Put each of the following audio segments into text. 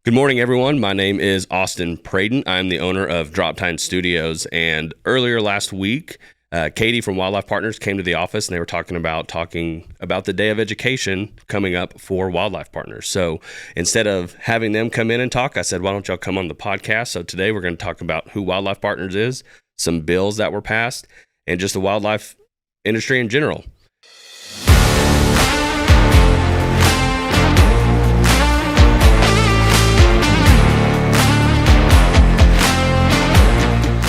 Good morning, everyone. My name is Austin Praden. I'm the owner of Droptine Studios. And earlier last week, Katie from Wildlife Partners came to the office and they were talking about the day of education coming up for Wildlife Partners. So instead of having them come in and talk, I said, why don't y'all come on the podcast? So today we're going to talk about who Wildlife Partners is, some bills that were passed, and just the wildlife industry in general.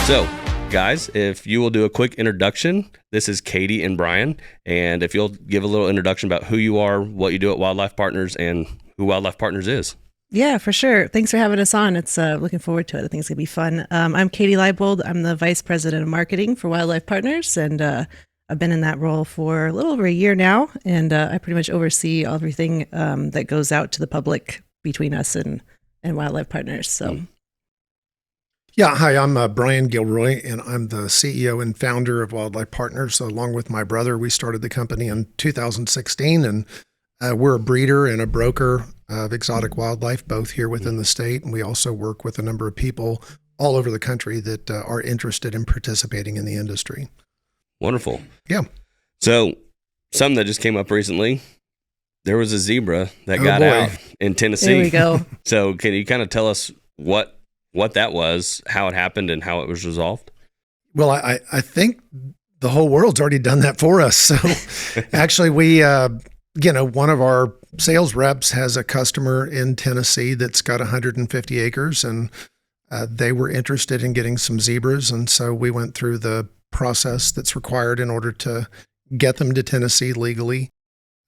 So, guys, if you will do a quick introduction, this is Katie and Brian, and if you'll give a little introduction about who you are, what you do at Wildlife Partners, and who Wildlife Partners is. Yeah, for sure. Thanks for having us on. It's looking forward to it. I think it's going to be fun. I'm Katie Leibold. I'm the Vice President of Marketing for Wildlife Partners, and I've been in that role for a little over a year now, and I pretty much oversee everything that goes out to the public between us and Wildlife Partners. So. Yeah, hi, I'm Brian Gilroy, and I'm the CEO and founder of Wildlife Partners. So along with my brother, we started the company in 2016, and we're a breeder and a broker of exotic wildlife, both here within the state, and we also work with a number of people all over the country that are interested in participating in the industry. Wonderful. Yeah. So something that just came up recently, there was a zebra that got out in Tennessee. There we go. So can you kind of tell us what that was, how it happened, and how it was resolved? Well, I think the whole world's already done that for us. So actually we, one of our sales reps has a customer in Tennessee that's got 150 acres, and they were interested in getting some zebras. And so we went through the process that's required in order to get them to Tennessee legally.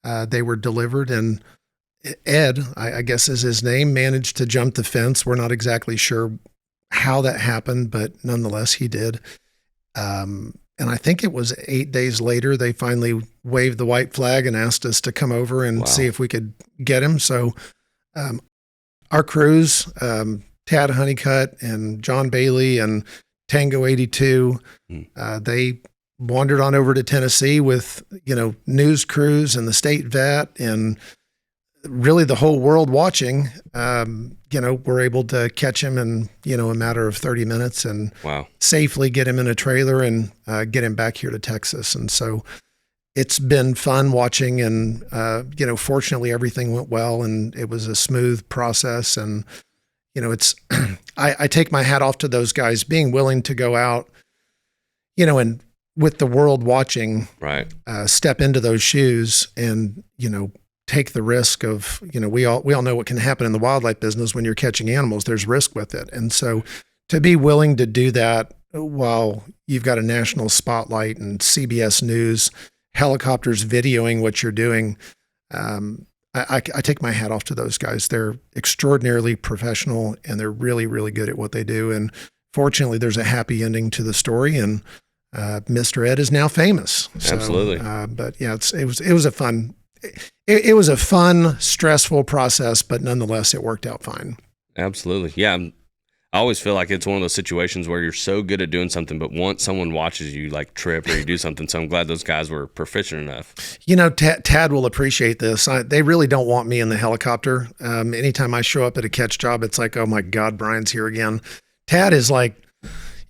They were delivered, and Ed, I guess is his name, managed to jump the fence. We're not exactly sure how that happened, but nonetheless, he did. And I think it was 8 days later, they finally waved the white flag and asked us to come over and see if we could get him. So our crews, Tad Honeycutt and John Bailey and Tango 82, they wandered on over to Tennessee with, news crews and the state vet and really the whole world watching. We're able to catch him in, a matter of 30 minutes and safely get him in a trailer and get him back here to Texas. And so it's been fun watching, and, fortunately everything went well and it was a smooth process. And, I take my hat off to those guys being willing to go out, and with the world watching, step into those shoes and, take the risk of, we all know what can happen in the wildlife business when you're catching animals. There's risk with it. And so to be willing to do that while you've got a national spotlight and CBS News, helicopters videoing what you're doing, I take my hat off to those guys. They're extraordinarily professional and they're really, really good at what they do. And fortunately, there's a happy ending to the story, and Mr. Ed is now famous. So, absolutely. But yeah, it was a fun, stressful process, but nonetheless, it worked out fine. Absolutely. Yeah. I always feel like it's one of those situations where you're so good at doing something, but once someone watches you like trip or you do something, so I'm glad those guys were proficient enough. Tad will appreciate this. They really don't want me in the helicopter. Anytime I show up at a catch job, it's like, oh my God, Brian's here again. Tad is like,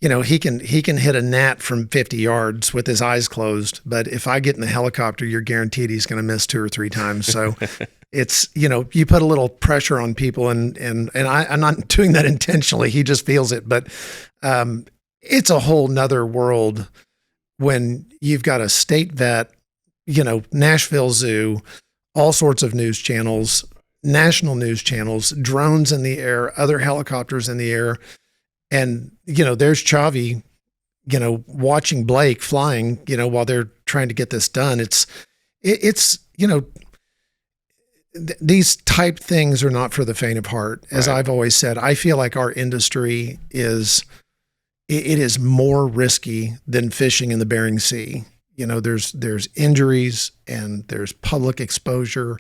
he can hit a gnat from 50 yards with his eyes closed. But if I get in the helicopter, you're guaranteed he's going to miss 2 or 3 times. So it's, you put a little pressure on people, and I'm not doing that intentionally. He just feels it. But it's a whole nother world when you've got a state vet, Nashville Zoo, all sorts of news channels, national news channels, drones in the air, other helicopters in the air. And, there's Chavi, watching Blake flying, while they're trying to get this done. These type things are not for the faint of heart. As I've always said, I feel like our industry is more risky than fishing in the Bering Sea. There's injuries and there's public exposure.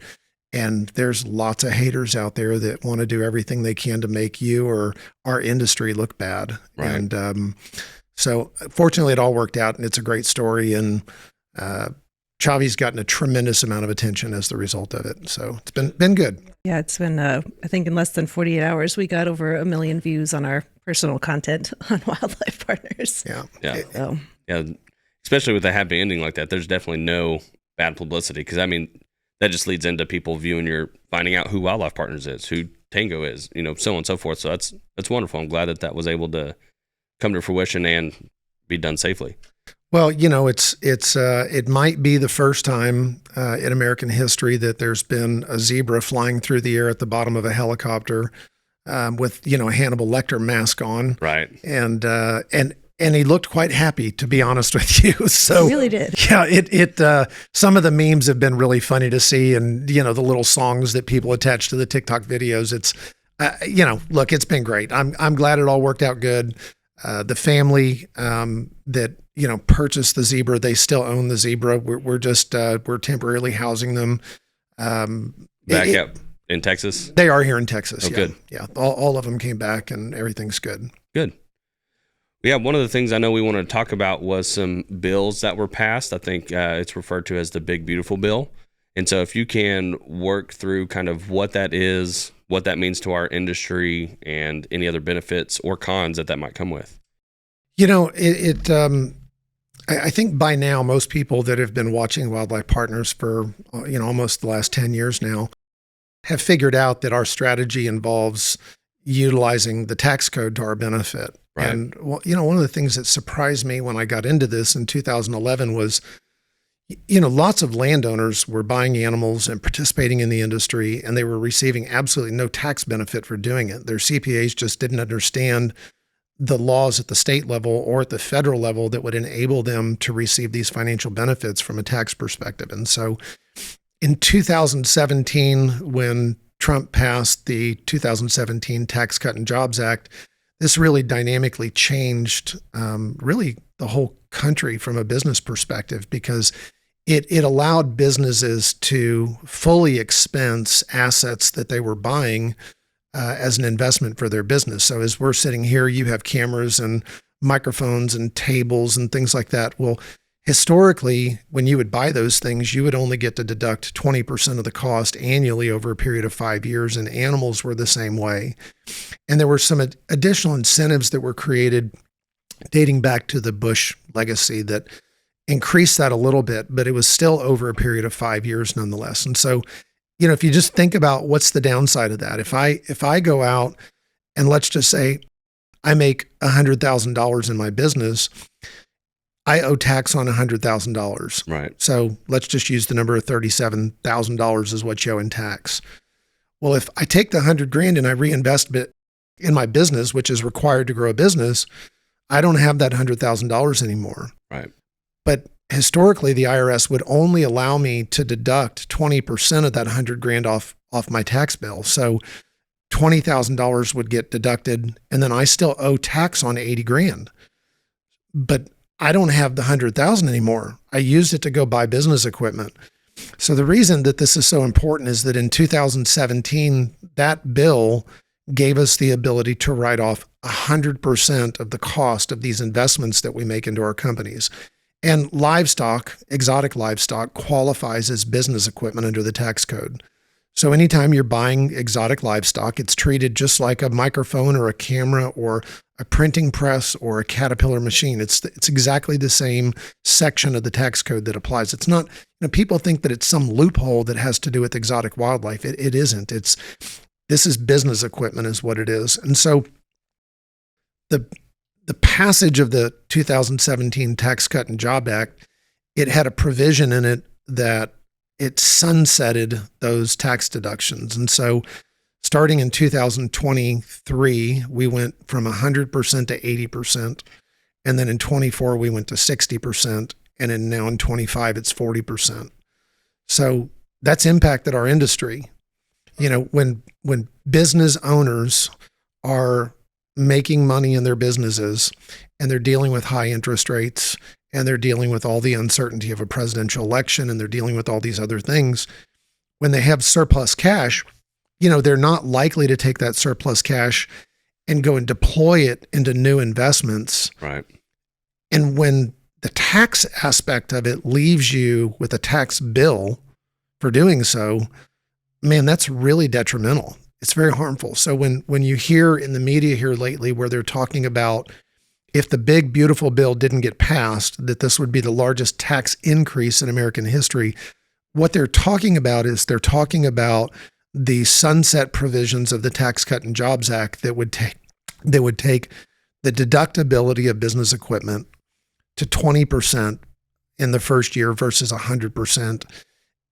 And there's lots of haters out there that want to do everything they can to make you or our industry look bad. Right. And so fortunately, it all worked out, and it's a great story. And Chavi's gotten a tremendous amount of attention as the result of it. So it's been good. Yeah, it's been, I think in less than 48 hours, we got over 1 million views on our personal content on Wildlife Partners. Yeah. Yeah. So, Yeah. Especially with a happy ending like that, there's definitely no bad publicity. Because, I mean, that just leads into people finding out who Wildlife Partners is, who Tango is, so on and so forth. So that's wonderful. I'm glad that was able to come to fruition and be done safely. Well, it might be the first time in American history that there's been a zebra flying through the air at the bottom of a helicopter with a Hannibal Lecter mask on, right? And he looked quite happy, to be honest with you. So he really did. Yeah, it some of the memes have been really funny to see, and the little songs that people attach to the TikTok videos. It's look, it's been great. I'm glad it all worked out good. The family that purchased the zebra, they still own the zebra. We're just we're temporarily housing them. Back up in Texas. They are here in Texas. Oh, yeah. Good. Yeah, all of them came back, and everything's good. Good. Yeah, one of the things I know we wanted to talk about was some bills that were passed. I think it's referred to as the Big Beautiful Bill. And so if you can work through kind of what that is, what that means to our industry, and any other benefits or cons that might come with. I think by now, most people that have been watching Wildlife Partners for, almost the last 10 years now have figured out that our strategy involves utilizing the tax code to our benefit. Right. And, one of the things that surprised me when I got into this in 2011 was, lots of landowners were buying animals and participating in the industry, and they were receiving absolutely no tax benefit for doing it. Their CPAs just didn't understand the laws at the state level or at the federal level that would enable them to receive these financial benefits from a tax perspective. And so in 2017, when Trump passed the 2017 Tax Cut and Jobs Act, this really dynamically changed really the whole country from a business perspective, because it allowed businesses to fully expense assets that they were buying as an investment for their business. So as we're sitting here, you have cameras and microphones and tables and things like that. Well, historically, when you would buy those things, you would only get to deduct 20% of the cost annually over a period of 5 years, and animals were the same way. And there were some additional incentives that were created dating back to the Bush legacy that increased that a little bit, but it was still over a period of 5 years nonetheless. And so, if you just think about what's the downside of that, if I go out and let's just say I make $100,000 in my business, I owe tax on $100,000. Right. So let's just use the number of $37,000 is what you owe in tax. Well, if I take the $100,000 and I reinvest it in my business, which is required to grow a business, I don't have that $100,000 anymore. Right. But historically, the IRS would only allow me to deduct 20% of that $100,000 off my tax bill. So $20,000 would get deducted, and then I still owe tax on $80,000. But I don't have the $100,000 anymore. I used it to go buy business equipment. So the reason that this is so important is that in 2017, that bill gave us the ability to write off 100% of the cost of these investments that we make into our companies. And livestock, exotic livestock, qualifies as business equipment under the tax code. So anytime you're buying exotic livestock, it's treated just like a microphone or a camera or a printing press or a Caterpillar machine. It's exactly the same section of the tax code that applies. It's not, people think that it's some loophole that has to do with exotic wildlife. It isn't. This is business equipment is what it is. And so the passage of the 2017 Tax Cut and Job Act, it had a provision in it that it sunsetted those tax deductions. And so starting in 2023, we went from 100% to 80%. And then in 24, we went to 60%. And now in 25, it's 40%. So that's impacted our industry. When business owners are making money in their businesses and they're dealing with high interest rates and they're dealing with all the uncertainty of a presidential election and they're dealing with all these other things, when they have surplus cash, they're not likely to take that surplus cash and go and deploy it into new investments. Right. And when the tax aspect of it leaves you with a tax bill for doing so, man, that's really detrimental. It's very harmful. So when you hear in the media here lately where they're talking about if the big, beautiful bill didn't get passed, that this would be the largest tax increase in American history, what they're talking about is they're talking about the sunset provisions of the Tax Cut and Jobs Act that would take the deductibility of business equipment to 20% in the first year versus 100%.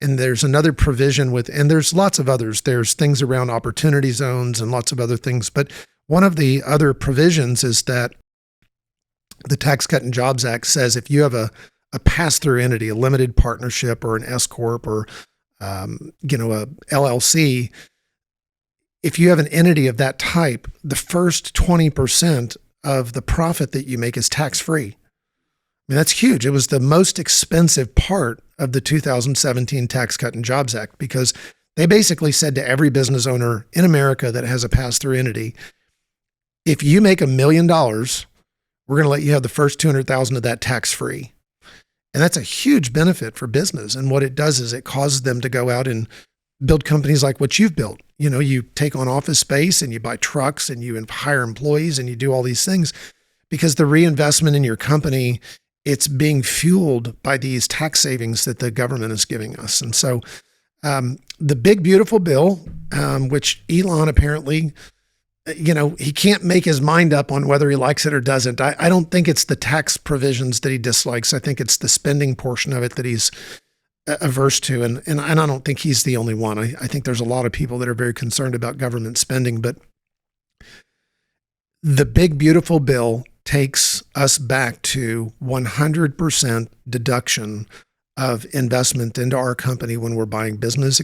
And there's another provision and there's lots of others. There's things around opportunity zones and lots of other things. But one of the other provisions is that the Tax Cut and Jobs Act says if you have a pass-through entity, a limited partnership or an S-corp or a LLC, if you have an entity of that type, the first 20% of the profit that you make is tax-free. I mean, that's huge. It was the most expensive part of the 2017 Tax Cut and Jobs Act because they basically said to every business owner in America that has a pass-through entity, if you make $1 million, we're going to let you have the first $200,000 of that tax-free. And that's a huge benefit for business. And what it does is it causes them to go out and build companies like what you've built. You know, you take on office space and you buy trucks and you hire employees and you do all these things because the reinvestment in your company, it's being fueled by these tax savings that the government is giving us. And so the big, beautiful bill, which Elon apparently, he can't make his mind up on whether he likes it or doesn't. I don't think it's the tax provisions that he dislikes. I think it's the spending portion of it that he's averse to. And I don't think he's the only one. I think there's a lot of people that are very concerned about government spending. But the big, beautiful bill takes us back to 100% deduction of investment into our company when we're buying business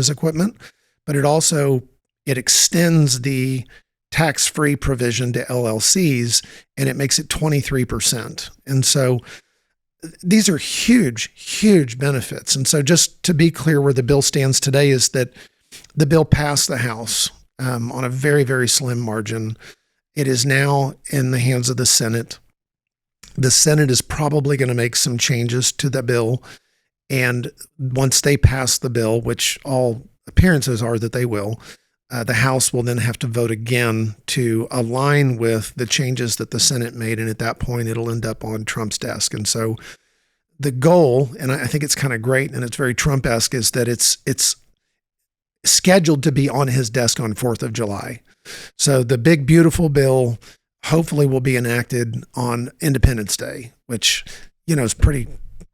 equipment. But it extends the tax-free provision to LLCs, and it makes it 23%. And so these are huge, huge benefits. And so just to be clear where the bill stands today is that the bill passed the House on a very, very slim margin. It is now in the hands of the Senate. The Senate is probably going to make some changes to the bill. And once they pass the bill, which all appearances are that they will, the House will then have to vote again to align with the changes that the Senate made. And at that point, it'll end up on Trump's desk. And so the goal, and I think it's kind of great and it's very Trump-esque, is that it's scheduled to be on his desk on 4th of July. So the big, beautiful bill hopefully will be enacted on Independence Day, which, is pretty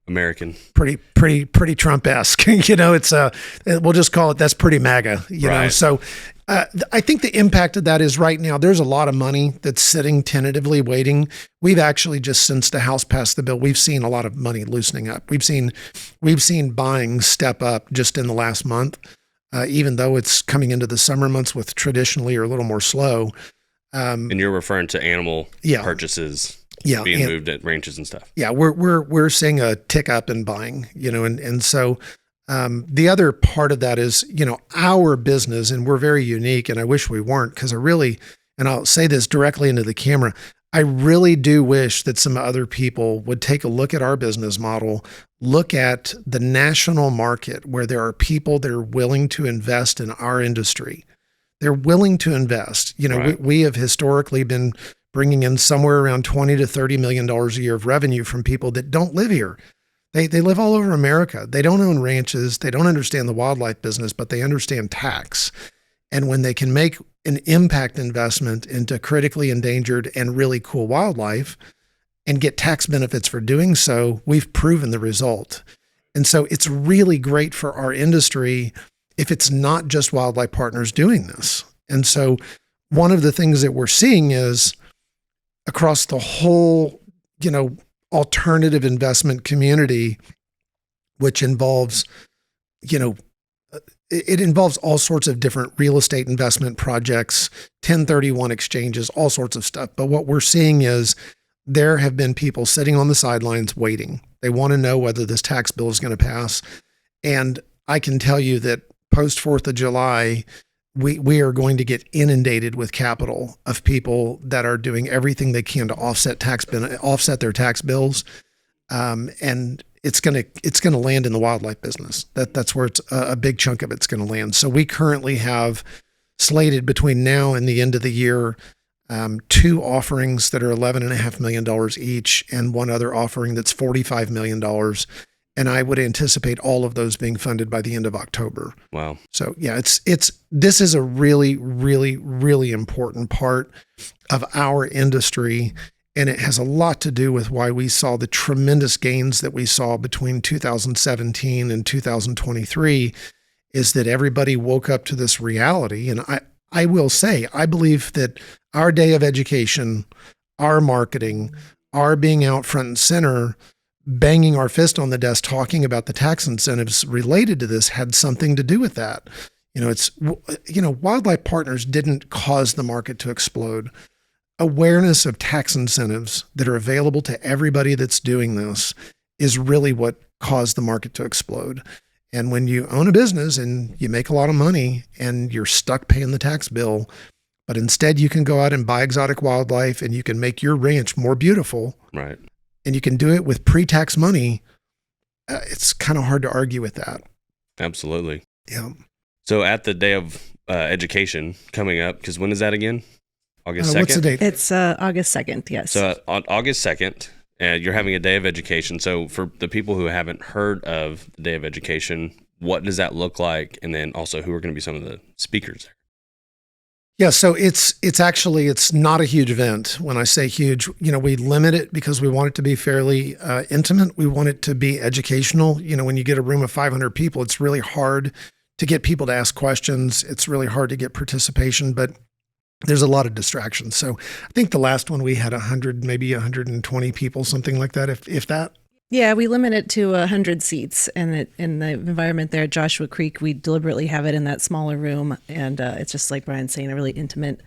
American, pretty Trump-esque. We'll just call it, that's pretty MAGA, know? So I think the impact of that is right now, there's a lot of money that's sitting tentatively waiting. We've actually just since the House passed the bill, we've seen a lot of money loosening up. We've seen buying step up just in the last month, even though it's coming into the summer months with traditionally are a little more slow. And you're referring to animal purchases. Being moved at ranches and stuff. Yeah, we're seeing a tick up in buying, and so the other part of that is, our business, and we're very unique, and I wish we weren't, because and I'll say this directly into the camera, I really do wish that some other people would take a look at our business model, look at the national market where there are people that are willing to invest in our industry. They're willing to invest. We have historically been bringing in somewhere around $20 to $30 million a year of revenue from people that don't live here. They live all over America. They don't own ranches. They don't understand the wildlife business, but they understand tax. And when they can make an impact investment into critically endangered and really cool wildlife and get tax benefits for doing so, we've proven the result. And so it's really great for our industry if it's not just Wildlife Partners doing this. And so one of the things that we're seeing is across the whole, alternative investment community, which involves, it involves all sorts of different real estate investment projects, 1031 exchanges, all sorts of stuff. But what we're seeing is there have been people sitting on the sidelines waiting. They want to know whether this tax bill is going to pass. And I can tell you that post 4th of July, we are going to get inundated with capital of people that are doing everything they can to offset their tax bills. and it's gonna land in the wildlife business. That's where it's a big chunk of it's gonna land. So we currently have slated between now and the end of the year 2 offerings that are $11.5 million each, and one other offering that's $45 million. And I would anticipate all of those being funded by the end of October. Wow. So yeah, this is a really, really, really important part of our industry. And it has a lot to do with why we saw the tremendous gains that we saw between 2017 and 2023, is that everybody woke up to this reality. And I will say, I believe that our day of education, our marketing, our being out front and center, banging our fist on the desk, talking about the tax incentives related to this had something to do with that. Wildlife Partners didn't cause the market to explode. Awareness of tax incentives that are available to everybody that's doing this is really what caused the market to explode. And when you own a business and you make a lot of money and you're stuck paying the tax bill, but instead you can go out and buy exotic wildlife and you can make your ranch more beautiful. Right. And you can do it with pre-tax money, it's kind of hard to argue with that. Absolutely. Yeah. So at the day of education coming up, because when is that again? August 2nd? What's the date? It's August 2nd, yes. So on August 2nd, you're having a day of education. So for the people who haven't heard of the day of education, what does that look like? And then also, who are going to be some of the speakers there? Yeah, so it's not a huge event. When I say huge, we limit it because we want it to be fairly intimate. We want it to be educational. When you get a room of 500 people, it's really hard to get people to ask questions. It's really hard to get participation, but there's a lot of distractions. So I think the last one we had 100, maybe 120 people, something like that, if that. Yeah, we limit it to 100 seats, and in the environment there at Joshua Creek, we deliberately have it in that smaller room, and it's just like Brian's saying, a really intimate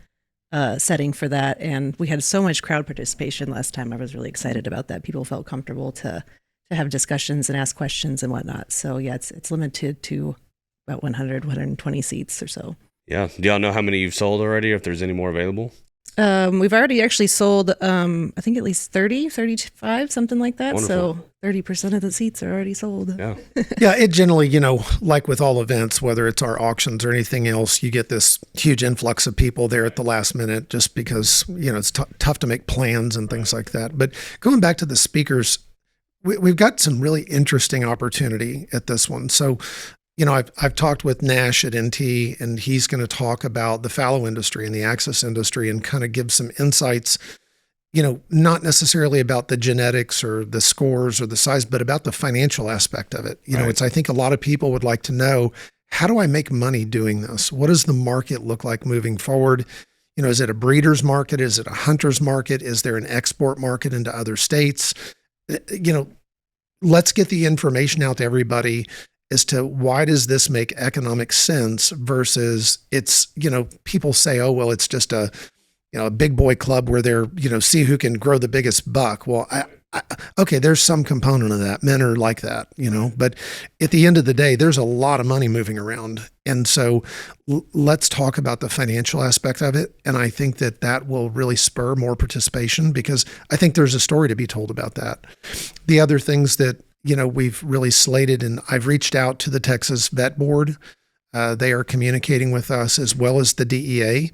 setting for that. And we had so much crowd participation last time. I was really excited about that. People felt comfortable to have discussions and ask questions and whatnot. So yeah, it's limited to about 100, 120 seats or so. Yeah. Do y'all know how many you've sold already, or if there's any more available? We've already actually sold, I think at least 30, 35, something like that. Wonderful. So 30% of the seats are already sold. Yeah. Yeah, it generally, like with all events, whether it's our auctions or anything else, you get this huge influx of people there at the last minute just because, it's tough to make plans and things like that. But going back to the speakers, we've got some really interesting opportunity at this one. So, I've talked with Nash at NT, and he's going to talk about the fallow industry and the access industry and kind of give some insights, not necessarily about the genetics or the scores or the size, but about the financial aspect of it. Right. I think a lot of people would like to know, how do I make money doing this? What does the market look like moving forward? Is it a breeder's market? Is it a hunter's market? Is there an export market into other states? Let's get the information out to everybody as to why does this make economic sense versus it's, people say, oh, well, it's just a big boy club where they're, see who can grow the biggest buck. Well, okay, there's some component of that. Men are like that, but at the end of the day, there's a lot of money moving around. And so let's talk about the financial aspect of it. And I think that will really spur more participation because I think there's a story to be told about that. The other things that, we've really slated, and I've reached out to the Texas Vet Board. They are communicating with us as well as the DEA,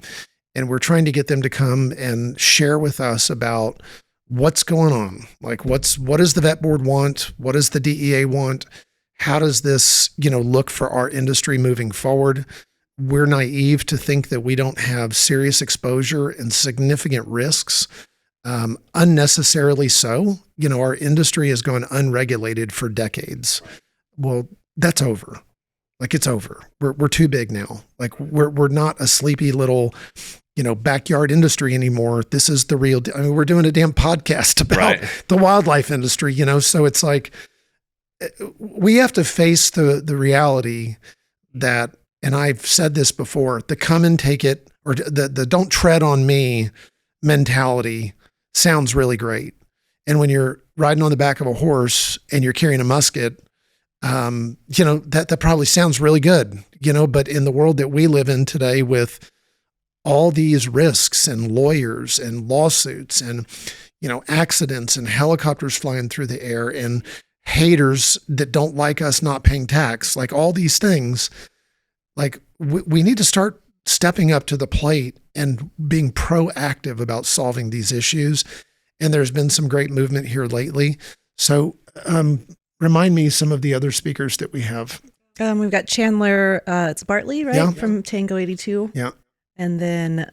and we're trying to get them to come and share with us about what's going on. Like what does the Vet Board want? What does the DEA want? How does this, look for our industry moving forward? We're naive to think that we don't have serious exposure and significant risks. Unnecessarily so. Our industry has gone unregulated for decades. Well, that's over. Like it's over. We're too big now. Like we're not a sleepy little, backyard industry anymore. This is the real. We're doing a damn podcast about the wildlife industry. So it's like we have to face the reality that, and I've said this before, the come and take it or the don't tread on me mentality sounds really great. And when you're riding on the back of a horse and you're carrying a musket, that probably sounds really good, but in the world that we live in today with all these risks and lawyers and lawsuits and, accidents and helicopters flying through the air and haters that don't like us not paying tax, like all these things, like we need to start stepping up to the plate and being proactive about solving these issues. And there's been some great movement here lately. So remind me some of the other speakers that we have. We've got Chandler, it's Bartley, right? Yeah. From Tango 82. Yeah. And then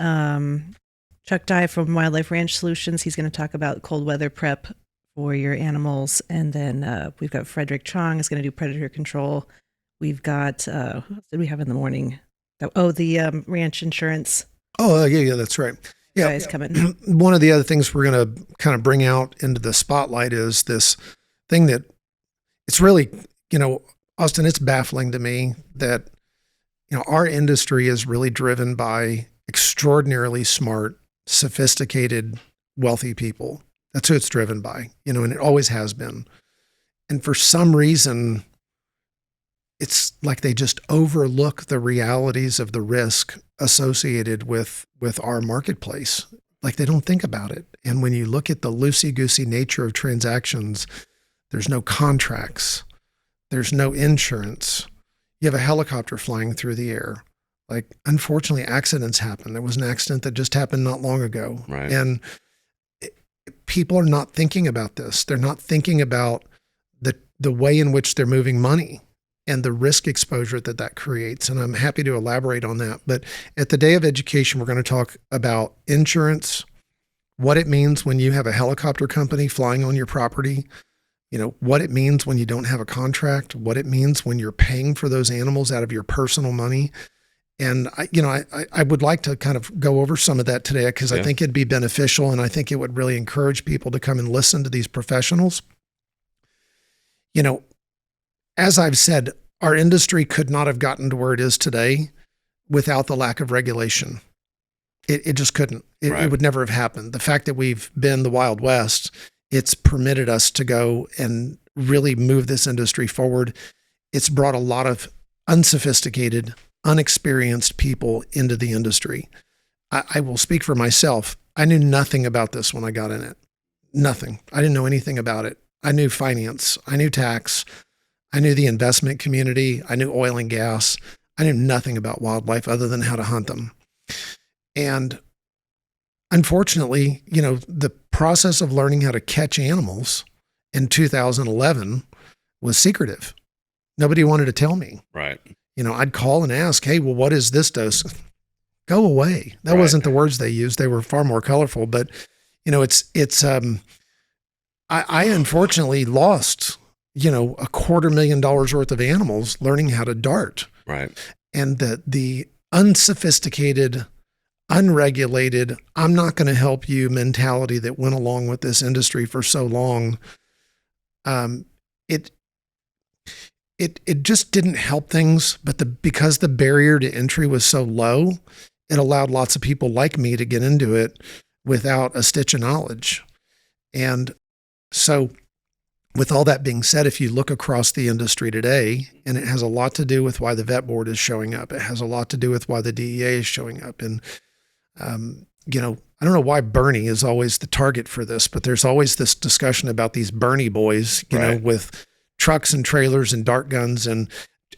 Chuck Dye from Wildlife Ranch Solutions. He's going to talk about cold weather prep for your animals. And then we've got Frederick Chong is going to do predator control. We've got, who else did we have in the morning? The ranch insurance. Oh, yeah, that's right. Yeah. Guys coming. One of the other things we're going to kind of bring out into the spotlight is this thing that it's really, Austin, it's baffling to me that, our industry is really driven by extraordinarily smart, sophisticated, wealthy people. That's who it's driven by, and it always has been. And for some reason, it's like they just overlook the realities of the risk associated with our marketplace. Like they don't think about it. And when you look at the loosey-goosey nature of transactions, there's no contracts, there's no insurance. You have a helicopter flying through the air. Like, unfortunately, accidents happen. There was an accident that just happened not long ago. Right. And people are not thinking about this. They're not thinking about the way in which they're moving money and the risk exposure that creates. And I'm happy to elaborate on that. But at the Day of Education, we're going to talk about insurance, what it means when you have a helicopter company flying on your property, what it means when you don't have a contract, what it means when you're paying for those animals out of your personal money. And I would like to kind of go over some of that today because I think it'd be beneficial. And I think it would really encourage people to come and listen to these professionals. As I've said, our industry could not have gotten to where it is today without the lack of regulation. It just couldn't. It would never have happened. The fact that we've been the Wild West, it's permitted us to go and really move this industry forward. It's brought a lot of unsophisticated, unexperienced people into the industry. I will speak for myself. I knew nothing about this when I got in it. Nothing. I didn't know anything about it. I knew finance. I knew tax. I knew the investment community. I knew oil and gas. I knew nothing about wildlife other than how to hunt them. And unfortunately, the process of learning how to catch animals in 2011 was secretive. Nobody wanted to tell me. Right. I'd call and ask, hey, well, what is this dose? Go away. That wasn't the words they used. They were far more colorful, but I unfortunately lost, $250,000 worth of animals learning how to dart. Right. And the unsophisticated, unregulated, I'm not going to help you mentality that went along with this industry for so long. It just didn't help things, but because the barrier to entry was so low, it allowed lots of people like me to get into it without a stitch of knowledge. And so with all that being said, if you look across the industry today, and it has a lot to do with why the vet board is showing up, it has a lot to do with why the DEA is showing up. And, I don't know why Bernie is always the target for this, but there's always this discussion about these Bernie boys, with trucks and trailers and dart guns. And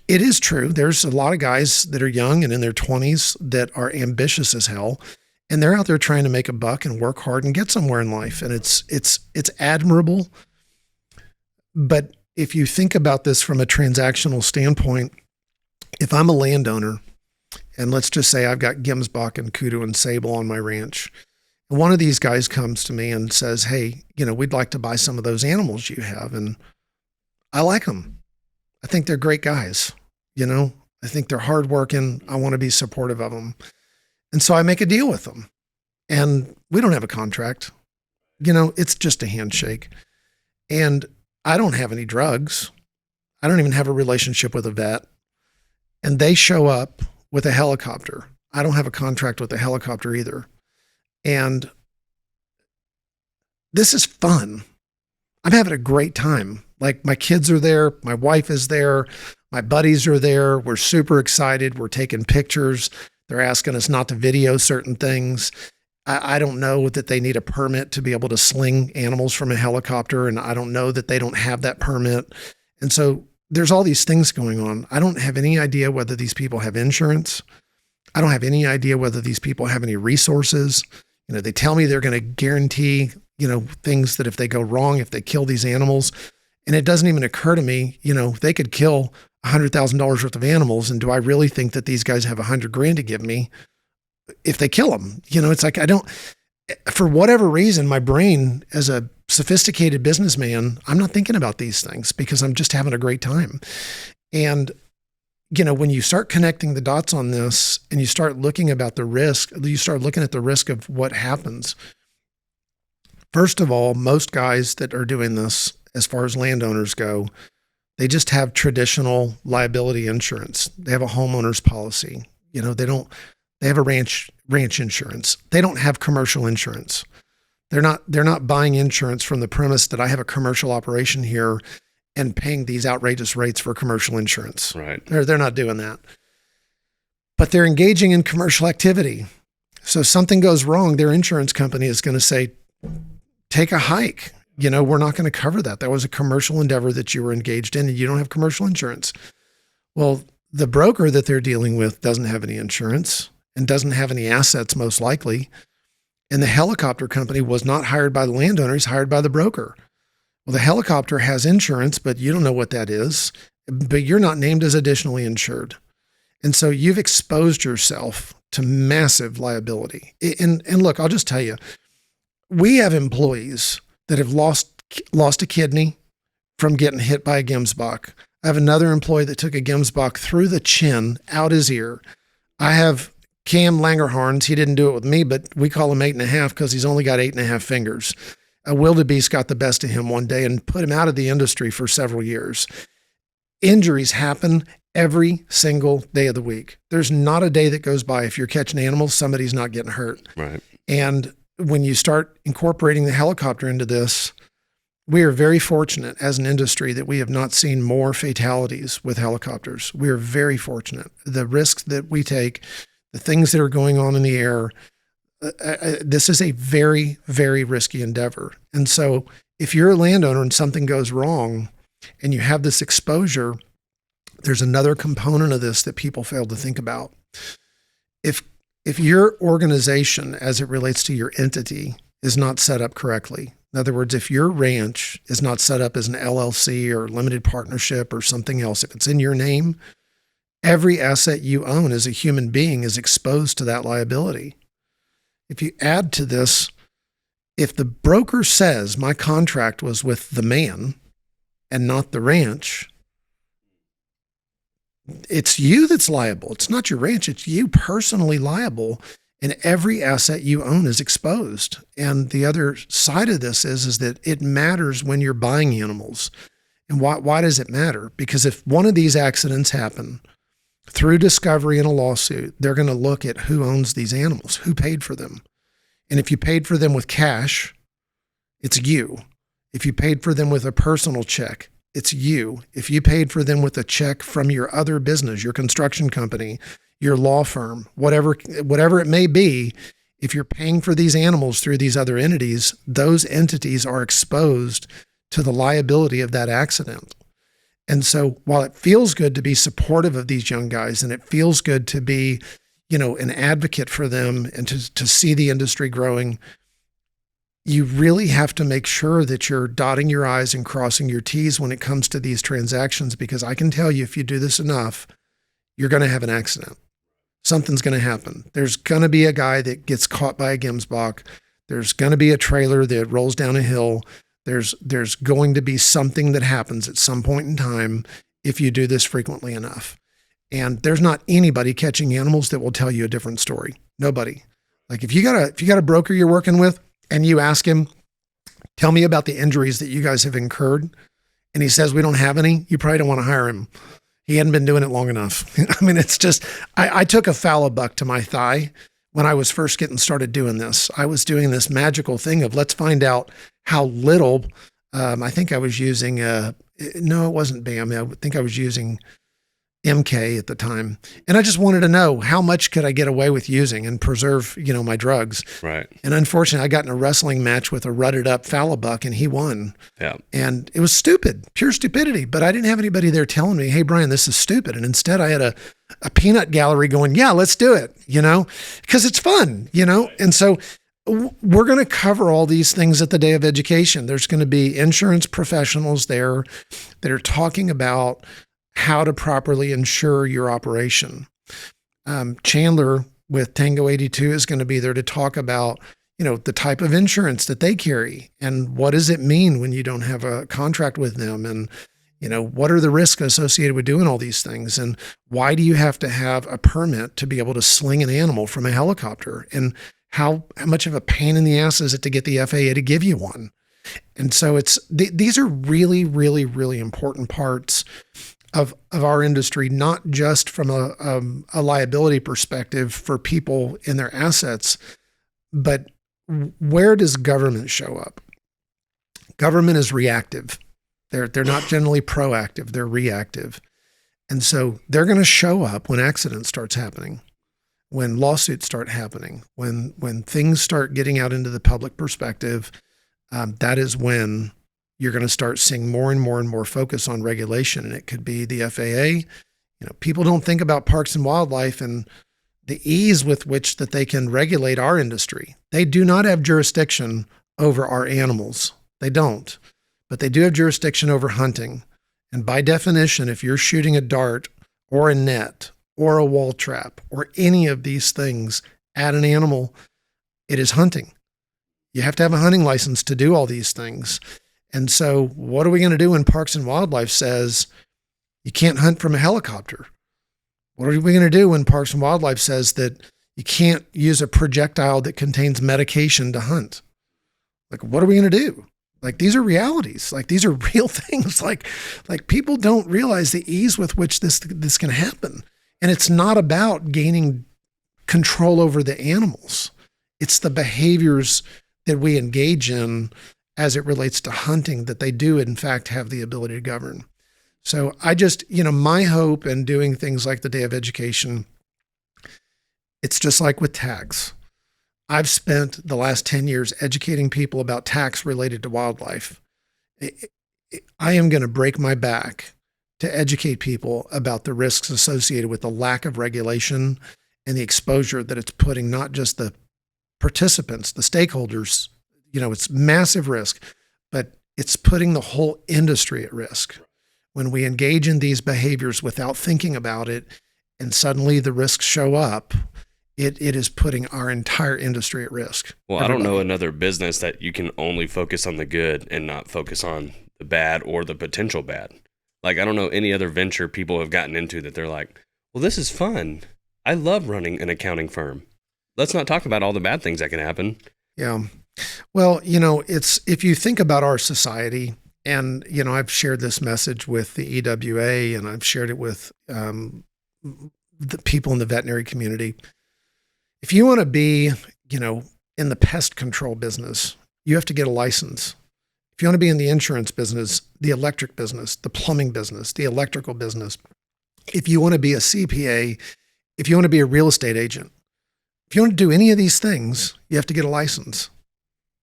it is true. There's a lot of guys that are young and in their 20s that are ambitious as hell. And they're out there trying to make a buck and work hard and get somewhere in life. And it's admirable. But if you think about this from a transactional standpoint, if I'm a landowner, and let's just say I've got Gemsbach and Kudu and Sable on my ranch, and one of these guys comes to me and says, hey, we'd like to buy some of those animals you have. And I like them. I think they're great guys. I think they're hardworking. I want to be supportive of them. And so I make a deal with them. And we don't have a contract. It's just a handshake. And I don't have any drugs. I don't even have a relationship with a vet. And they show up with a helicopter. I don't have a contract with a helicopter either. And this is fun. I'm having a great time. Like, my kids are there. My wife is there. My buddies are there. We're super excited. We're taking pictures. They're asking us not to video certain things. I don't know that they need a permit to be able to sling animals from a helicopter. And I don't know that they don't have that permit. And so there's all these things going on. I don't have any idea whether these people have insurance. I don't have any idea whether these people have any resources. They tell me they're going to guarantee, things that if they go wrong, if they kill these animals, and it doesn't even occur to me, they could kill $100,000 worth of animals. And do I really think that these guys have $100,000 to give me if they kill them? It's like, for whatever reason, my brain as a sophisticated businessman, I'm not thinking about these things because I'm just having a great time. And, when you start connecting the dots on this and you start looking about the risk, you start looking at the risk of what happens. First of all, most guys that are doing this, as far as landowners go, they just have traditional liability insurance. They have a homeowner's policy. They have a ranch insurance. They don't have commercial insurance. They're not buying insurance from the premise that I have a commercial operation here and paying these outrageous rates for commercial insurance. Right. They're not doing that. But they're engaging in commercial activity. So if something goes wrong, their insurance company is going to say, take a hike. We're not going to cover that. That was a commercial endeavor that you were engaged in and you don't have commercial insurance. Well, the broker that they're dealing with doesn't have any insurance and doesn't have any assets, most likely. And the helicopter company was not hired by the landowner. He's hired by the broker. Well, the helicopter has insurance, but you don't know what that is, but you're not named as additionally insured. And so you've exposed yourself to massive liability. And look, I'll just tell you, we have employees that have lost a kidney from getting hit by a Gemsbach. I have another employee that took a Gemsbach through the chin, out his ear. I have Cam Langerhorns. He didn't do it with me, but we call him 8.5 because he's only got 8.5 fingers. A wildebeest got the best of him one day and put him out of the industry for several years. Injuries happen every single day of the week. There's not a day that goes by if you're catching animals, somebody's not getting hurt. Right. And when you start incorporating the helicopter into this, we are very fortunate as an industry that we have not seen more fatalities with helicopters. We are very fortunate. The risks that we take, the things that are going on in the air, this is a very, very risky endeavor. And so if you're a landowner and something goes wrong and you have this exposure, there's another component of this that people fail to think about. If your organization, as it relates to your entity, is not set up correctly, in other words, if your ranch is not set up as an LLC or limited partnership or something else, if it's in your name, every asset you own as a human being is exposed to that liability. If you add to this, if the broker says my contract was with the man and not the ranch, it's you that's liable. It's not your ranch. It's you personally liable, and every asset you own is exposed. And the other side of this is that it matters when you're buying animals. And why does it matter? Because if one of these accidents happen through discovery in a lawsuit, they're going to look at who owns these animals, who paid for them. And if you paid for them with cash, it's you. If you paid for them with a personal check, it's you. If you paid for them with a check from your other business, your construction company, your law firm, whatever it may be, if you're paying for these animals through these other entities, those entities are exposed to the liability of that accident. And so while it feels good to be supportive of these young guys and it feels good to be, an advocate for them and to see the industry growing, you really have to make sure that you're dotting your I's and crossing your T's when it comes to these transactions, because I can tell you, if you do this enough, you're going to have an accident. Something's going to happen. There's going to be a guy that gets caught by a Gemsbach. There's going to be a trailer that rolls down a hill. There's going to be something that happens at some point in time if you do this frequently enough. And there's not anybody catching animals that will tell you a different story. Nobody. Like if you got a broker you're working with and you ask him, tell me about the injuries that you guys have incurred, and he says we don't have any, you probably don't want to hire him. He hadn't been doing it long enough. I mean, it's just, I took a fallow buck to my thigh when I was first getting started doing this. I was doing this magical thing of let's find out how little, I think I was using, no, it wasn't BAM. I think I was using MK at the time. And I just wanted to know how much could I get away with using and preserve, my drugs. Right. And unfortunately, I got in a wrestling match with a rutted up Falabuck and he won. Yeah. And it was stupid, pure stupidity. But I didn't have anybody there telling me, hey, Brian, this is stupid. And instead I had a peanut gallery going, yeah, let's do it, because it's fun, And so we're going to cover all these things at the Day of Education. There's going to be insurance professionals there that are talking about how to properly insure your operation. Chandler with Tango 82 is going to be there to talk about, the type of insurance that they carry and what does it mean when you don't have a contract with them, and what are the risks associated with doing all these things, and why do you have to have a permit to be able to sling an animal from a helicopter, and how much of a pain in the ass is it to get the FAA to give you one? And so these are really, really, really important parts of our industry, not just from a liability perspective for people in their assets, but where does government show up? Government is reactive. They're not generally proactive, they're reactive. And so they're going to show up when accidents starts happening, when lawsuits start happening, when things start getting out into the public perspective. That is when you're going to start seeing more and more and more focus on regulation. And it could be the FAA. People don't think about parks and wildlife and the ease with which that they can regulate our industry. They do not have jurisdiction over our animals. They don't, but they do have jurisdiction over hunting. And by definition, if you're shooting a dart or a net or a wall trap or any of these things at an animal, it is hunting. You have to have a hunting license to do all these things. And so what are we going to do when Parks and Wildlife says you can't hunt from a helicopter? What are we going to do when Parks and Wildlife says that you can't use a projectile that contains medication to hunt? Like, what are we going to do? Like, these are realities. Like, these are real things. Like people don't realize the ease with which this can happen. And it's not about gaining control over the animals. It's the behaviors that we engage in as it relates to hunting that they do, in fact, have the ability to govern. So I just, my hope in doing things like the Day of Education, it's just like with tax. I've spent the last 10 years educating people about tax related to wildlife. I am going to break my back to educate people about the risks associated with the lack of regulation and the exposure that it's putting not just the participants, the stakeholders, it's massive risk, but it's putting the whole industry at risk. When we engage in these behaviors without thinking about it, and suddenly the risks show up, it is putting our entire industry at risk. Well, I don't know another business that you can only focus on the good and not focus on the bad or the potential bad. Like, I don't know any other venture people have gotten into that they're like, well, this is fun. I love running an accounting firm. Let's not talk about all the bad things that can happen. Yeah. Well, it's, if you think about our society, and, I've shared this message with the EWA and I've shared it with the people in the veterinary community. If you want to be, in the pest control business, you have to get a license. If you want to be in the insurance business, the electric business, the plumbing business, the electrical business, if you want to be a CPA, if you want to be a real estate agent, if you want to do any of these things, you have to get a license.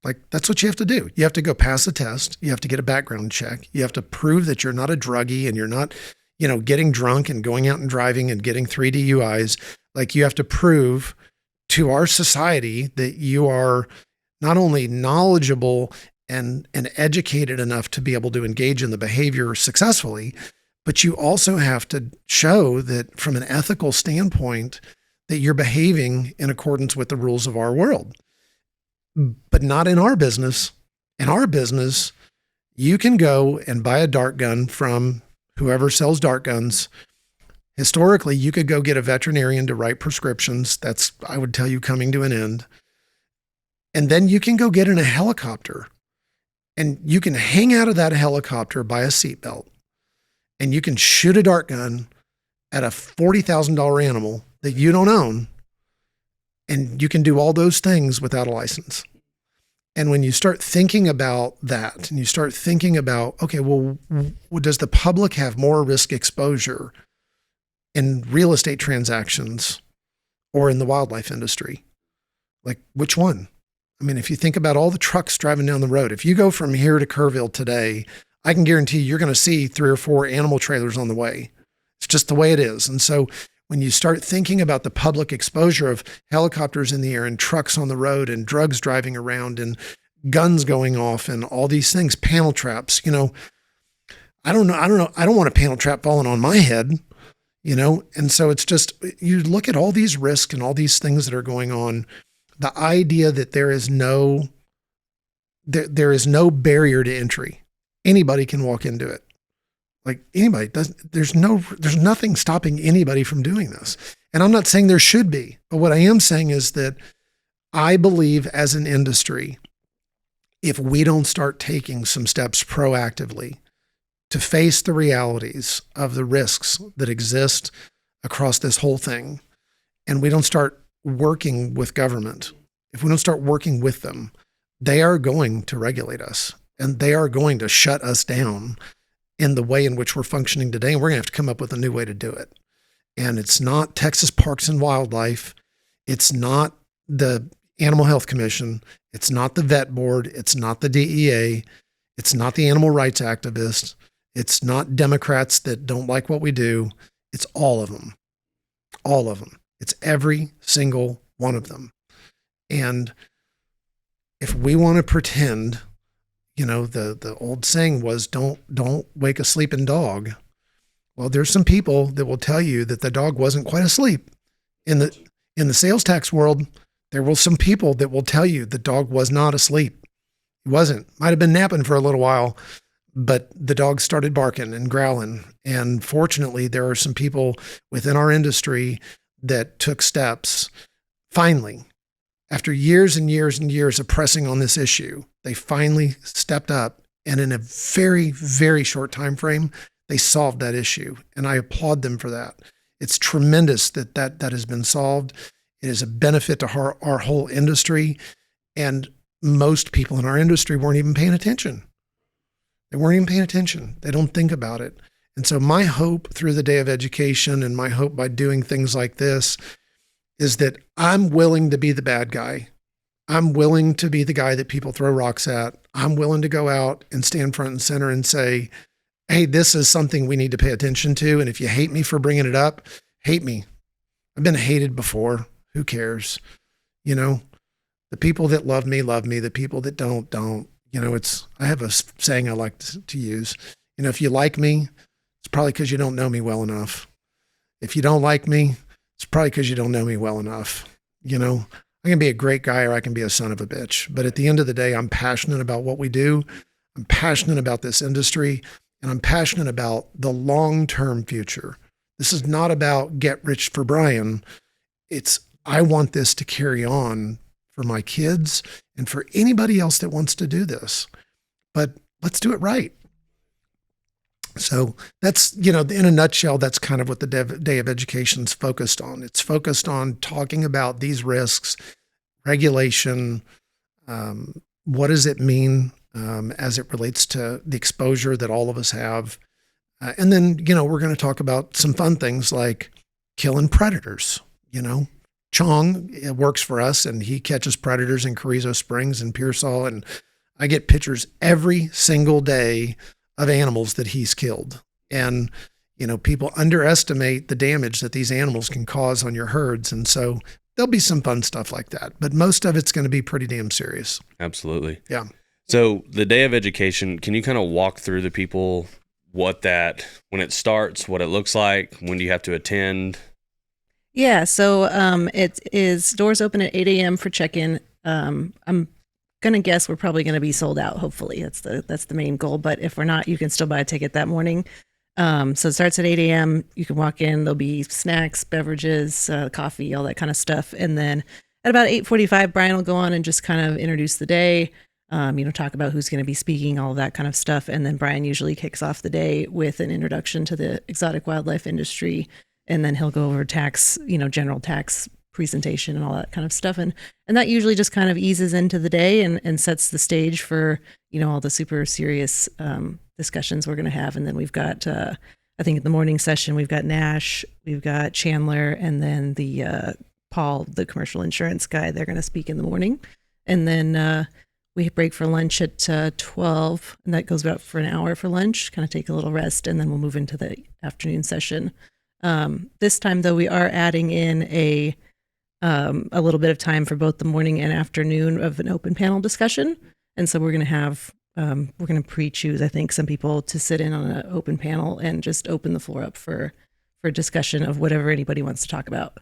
Like, that's what you have to do. You have to go pass the test. You have to get a background check. You have to prove that you're not a druggie and you're not, getting drunk and going out and driving and getting 3 DUIs. Like, you have to prove to our society that you are not only knowledgeable and educated enough to be able to engage in the behavior successfully, but you also have to show that from an ethical standpoint that you're behaving in accordance with the rules of our world. But not in our business. In our business, you can go and buy a dart gun from whoever sells dart guns. Historically, you could go get a veterinarian to write prescriptions. That's, I would tell you, coming to an end. And then you can go get in a helicopter and you can hang out of that helicopter by a seatbelt and you can shoot a dart gun at a $40,000 animal that you don't own. And you can do all those things without a license. And when you start thinking about that and you start thinking about, okay, well, does the public have more risk exposure in real estate transactions or in the wildlife industry? Like, which one? I mean, if you think about all the trucks driving down the road, if you go from here to Kerrville today, I can guarantee you're going to see 3 or 4 animal trailers on the way. It's just the way it is. And so when you start thinking about the public exposure of helicopters in the air and trucks on the road and drugs driving around and guns going off and all these things, panel traps, I don't know. I don't want a panel trap falling on my head, And so it's just, you look at all these risks and all these things that are going on, the idea that there is no barrier to entry. Anybody can walk into it. Like anybody does. There's nothing stopping anybody from doing this. And I'm not saying there should be, but what I am saying is that I believe as an industry, if we don't start taking some steps proactively to face the realities of the risks that exist across this whole thing, and we don't start working with government, if we don't start working with them, they are going to regulate us and they are going to shut us down in the way in which we're functioning today. And we're going to have to come up with a new way to do it. And it's not Texas Parks and Wildlife. It's not the Animal Health Commission. It's not the Vet Board. It's not the DEA. It's not the animal rights activists. It's not Democrats that don't like what we do. It's all of them. All of them. It's every single one of them. And if we want to pretend, the old saying was, don't wake a sleeping dog. Well, there's some people that will tell you that the dog wasn't quite asleep. In the sales tax world, there were some people that will tell you the dog was not asleep. He wasn't. Might have been napping for a little while, but the dog started barking and growling. And fortunately, there are some people within our industry that took steps. Finally, after years and years and years of pressing on this issue, they finally stepped up, and in a very, very short time frame, they solved that issue. And I applaud them for that. It's tremendous that has been solved. It is a benefit to our whole industry. And most people in our industry weren't even paying attention. They weren't even paying attention. They don't think about it. And so my hope through the Day of Education and my hope by doing things like this is that I'm willing to be the bad guy. I'm willing to be the guy that people throw rocks at. I'm willing to go out and stand front and center and say, hey, this is something we need to pay attention to. And if you hate me for bringing it up, hate me. I've been hated before. Who cares? The people that love me. The people that don't. I have a saying I like to use. If you like me, it's probably because you don't know me well enough. If you don't like me, it's probably because you don't know me well enough. I can be a great guy or I can be a son of a bitch. But at the end of the day, I'm passionate about what we do. I'm passionate about this industry, and I'm passionate about the long-term future. This is not about get rich for Brian. I want this to carry on for my kids and for anybody else that wants to do this. But let's do it right. So that's, in a nutshell, that's kind of what the Day of Education is focused on. It's focused on talking about these risks, regulation, what does it mean as it relates to the exposure that all of us have. And then, we're going to talk about some fun things like killing predators. Chong works for us and he catches predators in Carrizo Springs and Pearsall. And I get pictures every single day of animals that he's killed. And, people underestimate the damage that these animals can cause on your herds. And so there'll be some fun stuff like that, but most of it's going to be pretty damn serious. Absolutely. Yeah. So the Day of Education, can you kind of walk through the people when it starts, what it looks like, when do you have to attend? Yeah. So it is doors open at 8 a.m. for check-in. I'm going to guess we're probably going to be sold out. Hopefully that's the main goal. But if we're not, you can still buy a ticket that morning. So it starts at 8 a.m. You can walk in, there'll be snacks, beverages, coffee, all that kind of stuff. And then at about 8:45, Brian will go on and just kind of introduce the day, talk about who's going to be speaking, all of that kind of stuff. And then Brian usually kicks off the day with an introduction to the exotic wildlife industry. And then he'll go over tax, general tax presentation and all that kind of stuff. And that usually just kind of eases into the day and sets the stage for, all the super serious discussions we're going to have. And then we've got, I think in the morning session, we've got Nash, we've got Chandler, and then the Paul, the commercial insurance guy. They're going to speak in the morning. And then we break for lunch at 12, and that goes about for an hour for lunch, kind of take a little rest, and then we'll move into the afternoon session. This time, though, we are adding in a little bit of time for both the morning and afternoon of an open panel discussion. And so we're going to have, we're going to pre-choose, I think, some people to sit in on an open panel and just open the floor up for discussion of whatever anybody wants to talk about.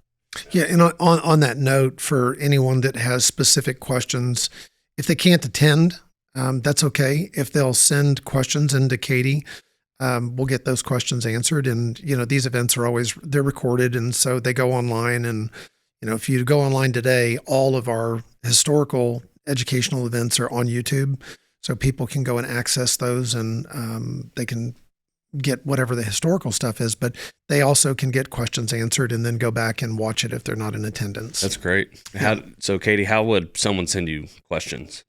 Yeah, and on that note, for anyone that has specific questions, if they can't attend, that's okay. If they'll send questions into Katie, we'll get those questions answered. And, these events are they're recorded. And so they go online. And, if you go online today, all of our historical educational events are on YouTube. So people can go and access those, and they can get whatever the historical stuff is, but they also can get questions answered and then go back and watch it if they're not in attendance. That's great. So Katie, how would someone send you questions?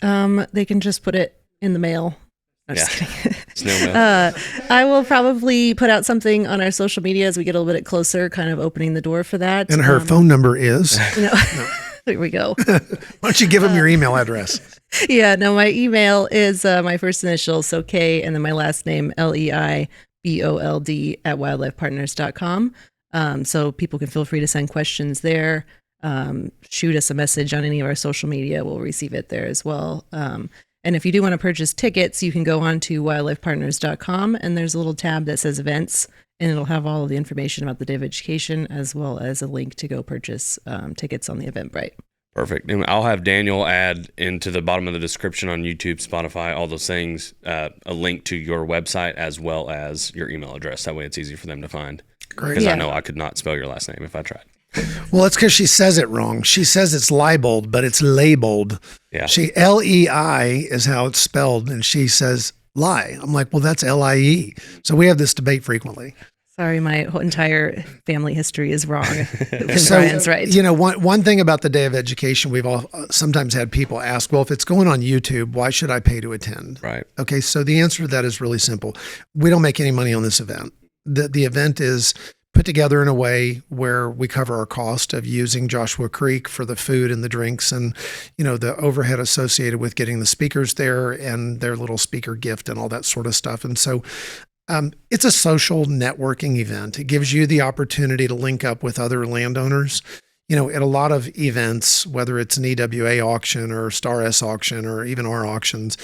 They can just put it in the mail. I'm just kidding. Snail mail. I will probably put out something on our social media as we get a little bit closer, kind of opening the door for that. And her phone number is? No. There we go. Why don't you give them your email address? Yeah, no, my email is my first initial, so K, and then my last name, LEIBOLD @wildlifepartners.com. So people can feel free to send questions there. Shoot us a message on any of our social media. We'll receive it there as well. And if you do want to purchase tickets, you can go on to wildlifepartners.com, and there's a little tab that says events, and it'll have all of the information about the Day of Education, as well as a link to go purchase tickets on the Eventbrite. Perfect. And I'll have Daniel add into the bottom of the description on YouTube, Spotify, all those things, a link to your website as well as your email address. That way it's easy for them to find. Great. Because I know I could not spell your last name if I tried. Well, it's because she says it wrong. She says it's libeled, but it's labeled. Yeah. LEI is how it's spelled, and she says lie. I'm like, well, that's LIE. So we have this debate frequently. Sorry, my whole entire family history is wrong. So, Brian's right. One thing about the Day of Education, we've all sometimes had people ask, well, if it's going on YouTube, why should I pay to attend? Right. Okay, so the answer to that is really simple. We don't make any money on this event. The event is put together in a way where we cover our cost of using Joshua Creek for the food and the drinks and, the overhead associated with getting the speakers there and their little speaker gift and all that sort of stuff. And so it's a social networking event. It gives you the opportunity to link up with other landowners. At a lot of events, whether it's an EWA auction or Star S auction or even our auctions,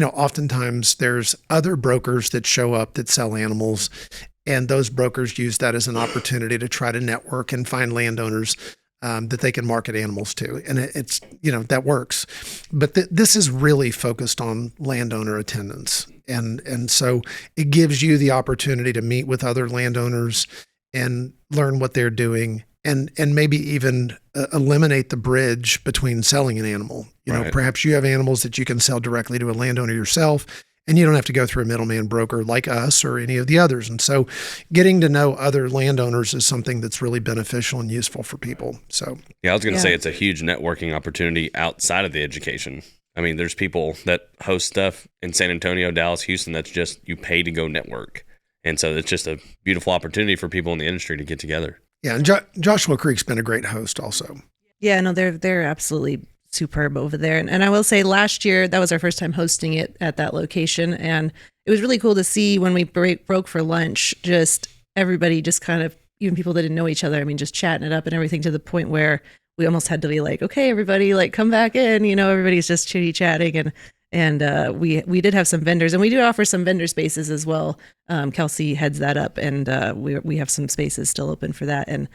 oftentimes there's other brokers that show up that sell animals. And those brokers use that as an opportunity to try to network and find landowners that they can market animals to. And it's, that works. But this is really focused on landowner attendance. And so it gives you the opportunity to meet with other landowners and learn what they're doing and maybe even eliminate the bridge between selling an animal. Right. Perhaps you have animals that you can sell directly to a landowner yourself, and you don't have to go through a middleman broker like us or any of the others. And so getting to know other landowners is something that's really beneficial and useful for people. So yeah, I was going to say it's a huge networking opportunity outside of the education. I mean, there's people that host stuff in San Antonio, Dallas, Houston, that's just you pay to go network. And so it's just a beautiful opportunity for people in the industry to get together. Yeah, and Joshua Creek's been a great host also. Yeah, no, they're absolutely superb over there. And I will say last year, that was our first time hosting it at that location. And it was really cool to see when we broke for lunch, just everybody just kind of, even people that didn't know each other, I mean, just chatting it up and everything to the point where we almost had to be like, okay, everybody, like come back in, everybody's just chitty chatting. And we did have some vendors, and we do offer some vendor spaces as well. Kelsey heads that up, and we have some spaces still open for that. And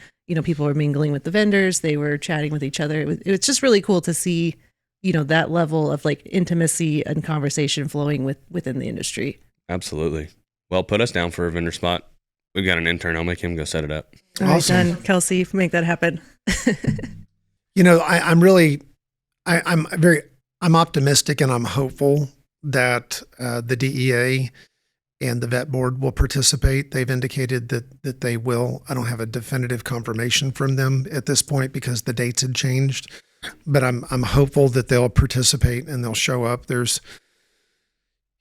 people were mingling with the vendors, they were chatting with each other. It was just really cool to see, that level of like intimacy and conversation flowing within the industry. Absolutely. Well, put us down for a vendor spot. We've got an intern. I'll make him go set it up. Awesome. All right, done. Kelsey, make that happen. I'm optimistic and I'm hopeful that the DEA and the vet board will participate. They've indicated that they will. I don't have a definitive confirmation from them at this point because the dates had changed, but I'm hopeful that they'll participate and they'll show up. There's,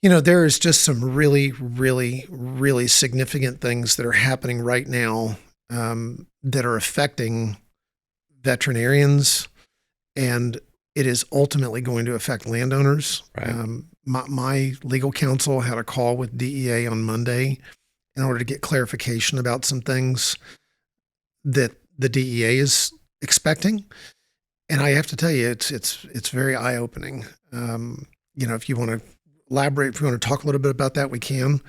There is just some really, really, really significant things that are happening right now that are affecting veterinarians, and it is ultimately going to affect landowners. Right. My legal counsel had a call with DEA on Monday in order to get clarification about some things that the DEA is expecting. And I have to tell you, it's very eye-opening. If you want to elaborate, if you want to talk a little bit about that, we can.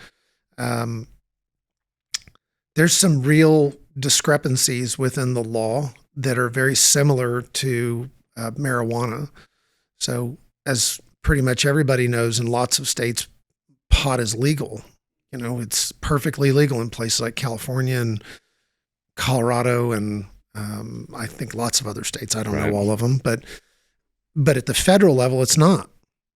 There's some real discrepancies within the law that are very similar to marijuana. So, as pretty much everybody knows, in lots of states, pot is legal. It's perfectly legal in places like California and Colorado, and I think lots of other states. I don't know all of them, but at the federal level, it's not.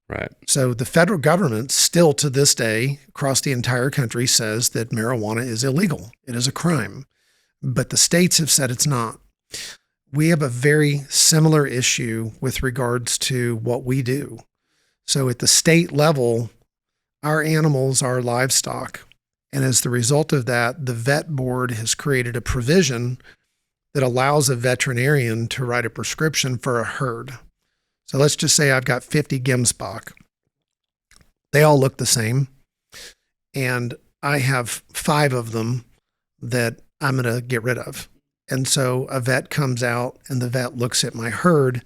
Right. So the federal government still to this day across the entire country says that marijuana is illegal. It is a crime. But the states have said it's not. We have a very similar issue with regards to what we do. So at the state level, our animals are livestock. And as the result of that, the vet board has created a provision that allows a veterinarian to write a prescription for a herd. So let's just say I've got 50 Gemsbach. They all look the same. And I have 5 of them that I'm going to get rid of. And so a vet comes out and the vet looks at my herd,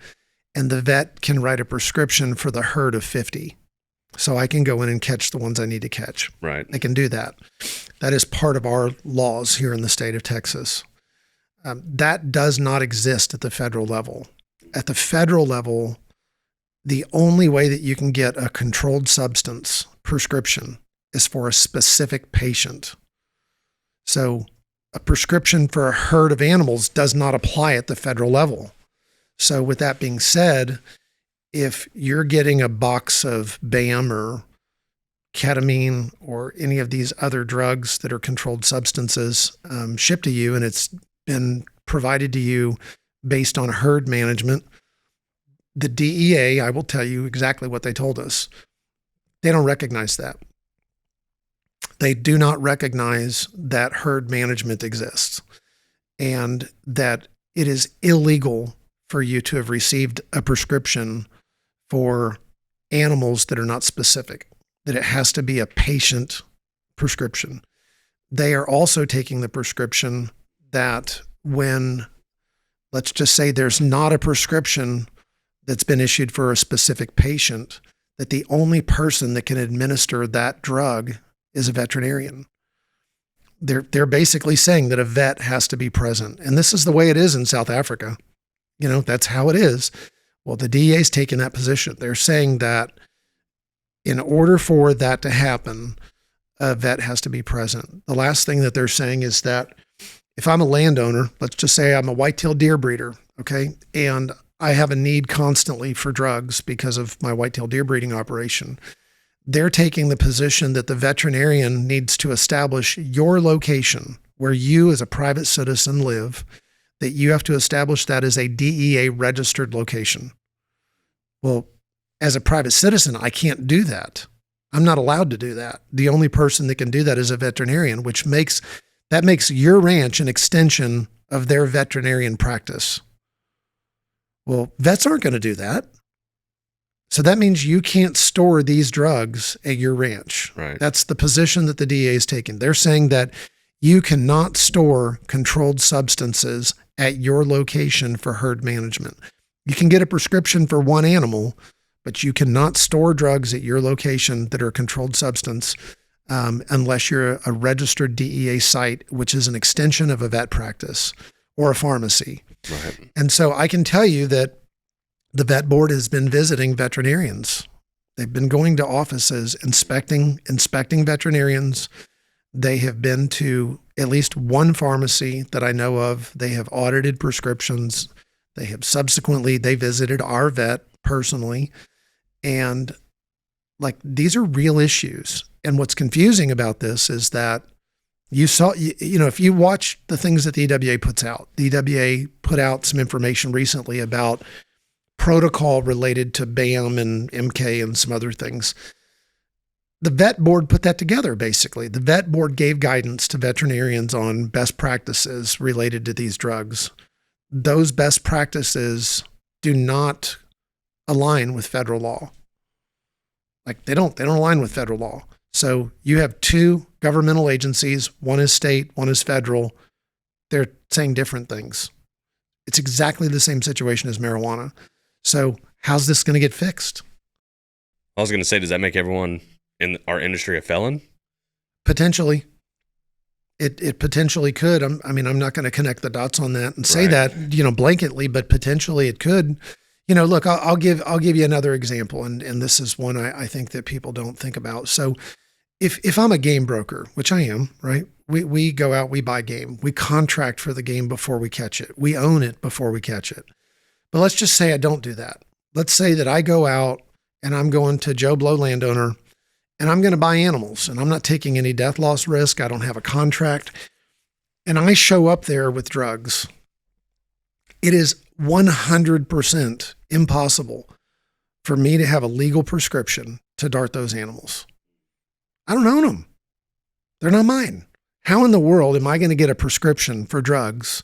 and the vet can write a prescription for the herd of 50. So I can go in and catch the ones I need to catch. Right. I can do that. That is part of our laws here in the state of Texas. That does not exist at the federal level. At the federal level, the only way that you can get a controlled substance prescription is for a specific patient. So a prescription for a herd of animals does not apply at the federal level. So with that being said, if you're getting a box of BAM or ketamine or any of these other drugs that are controlled substances shipped to you, and it's been provided to you based on herd management, the DEA, I will tell you exactly what they told us. They don't recognize that. They do not recognize that herd management exists and that it is illegal for you to have received a prescription for animals that are not specific, that it has to be a patient prescription. They are also taking the prescription that when, let's just say there's not a prescription that's been issued for a specific patient, that the only person that can administer that drug is a veterinarian. They're basically saying that a vet has to be present. And this is the way it is in South Africa. That's how it is. Well, the DEA is taking that position. They're saying that in order for that to happen, a vet has to be present. The last thing that they're saying is that if I'm a landowner, let's just say I'm a whitetail deer breeder, okay, and I have a need constantly for drugs because of my whitetail deer breeding operation, they're taking the position that the veterinarian needs to establish your location where you as a private citizen live, that you have to establish that as a DEA registered location. Well, as a private citizen, I can't do that. I'm not allowed to do that. The only person that can do that is a veterinarian, which makes your ranch an extension of their veterinarian practice. Well, vets aren't going to do that. So that means you can't store these drugs at your ranch. Right. That's the position that the DEA is taking. They're saying that you cannot store controlled substances at your location for herd management. You can get a prescription for one animal, but you cannot store drugs at your location that are a controlled substance unless you're a registered DEA site, which is an extension of a vet practice or a pharmacy. Right. And so I can tell you that the vet board has been visiting veterinarians. They've been going to offices, inspecting veterinarians. They have been to at least one pharmacy that I know of. They have audited prescriptions. They visited our vet personally. And these are real issues. And what's confusing about this is that if you watch the things that the EWA puts out, the EWA put out some information recently about protocol related to BAM and MK and some other things. the vet board put that together, basically. The vet board gave guidance to veterinarians on best practices related to these drugs. Those best practices do not align with federal law. Like they don't align with federal law. So you have two governmental agencies, one is state, one is federal. They're saying different things. It's exactly the same situation as marijuana. So how's this going to get fixed? I was going to say, does that make everyone in our industry a felon? Potentially. It potentially could. I'm not going to connect the dots on that and say that, blanketly, but potentially it could. Look, I'll give you another example, and this is one I think that people don't think about. So if I'm a game broker, which I am, right? We go out, we buy game. We contract for the game before we catch it. We own it before we catch it. But let's just say I don't do that. Let's say that I go out and I'm going to Joe Blow landowner and I'm going to buy animals and I'm not taking any death loss risk. I don't have a contract. And I show up there with drugs. It is 100% impossible for me to have a legal prescription to dart those animals. I don't own them. They're not mine. How in the world am I going to get a prescription for drugs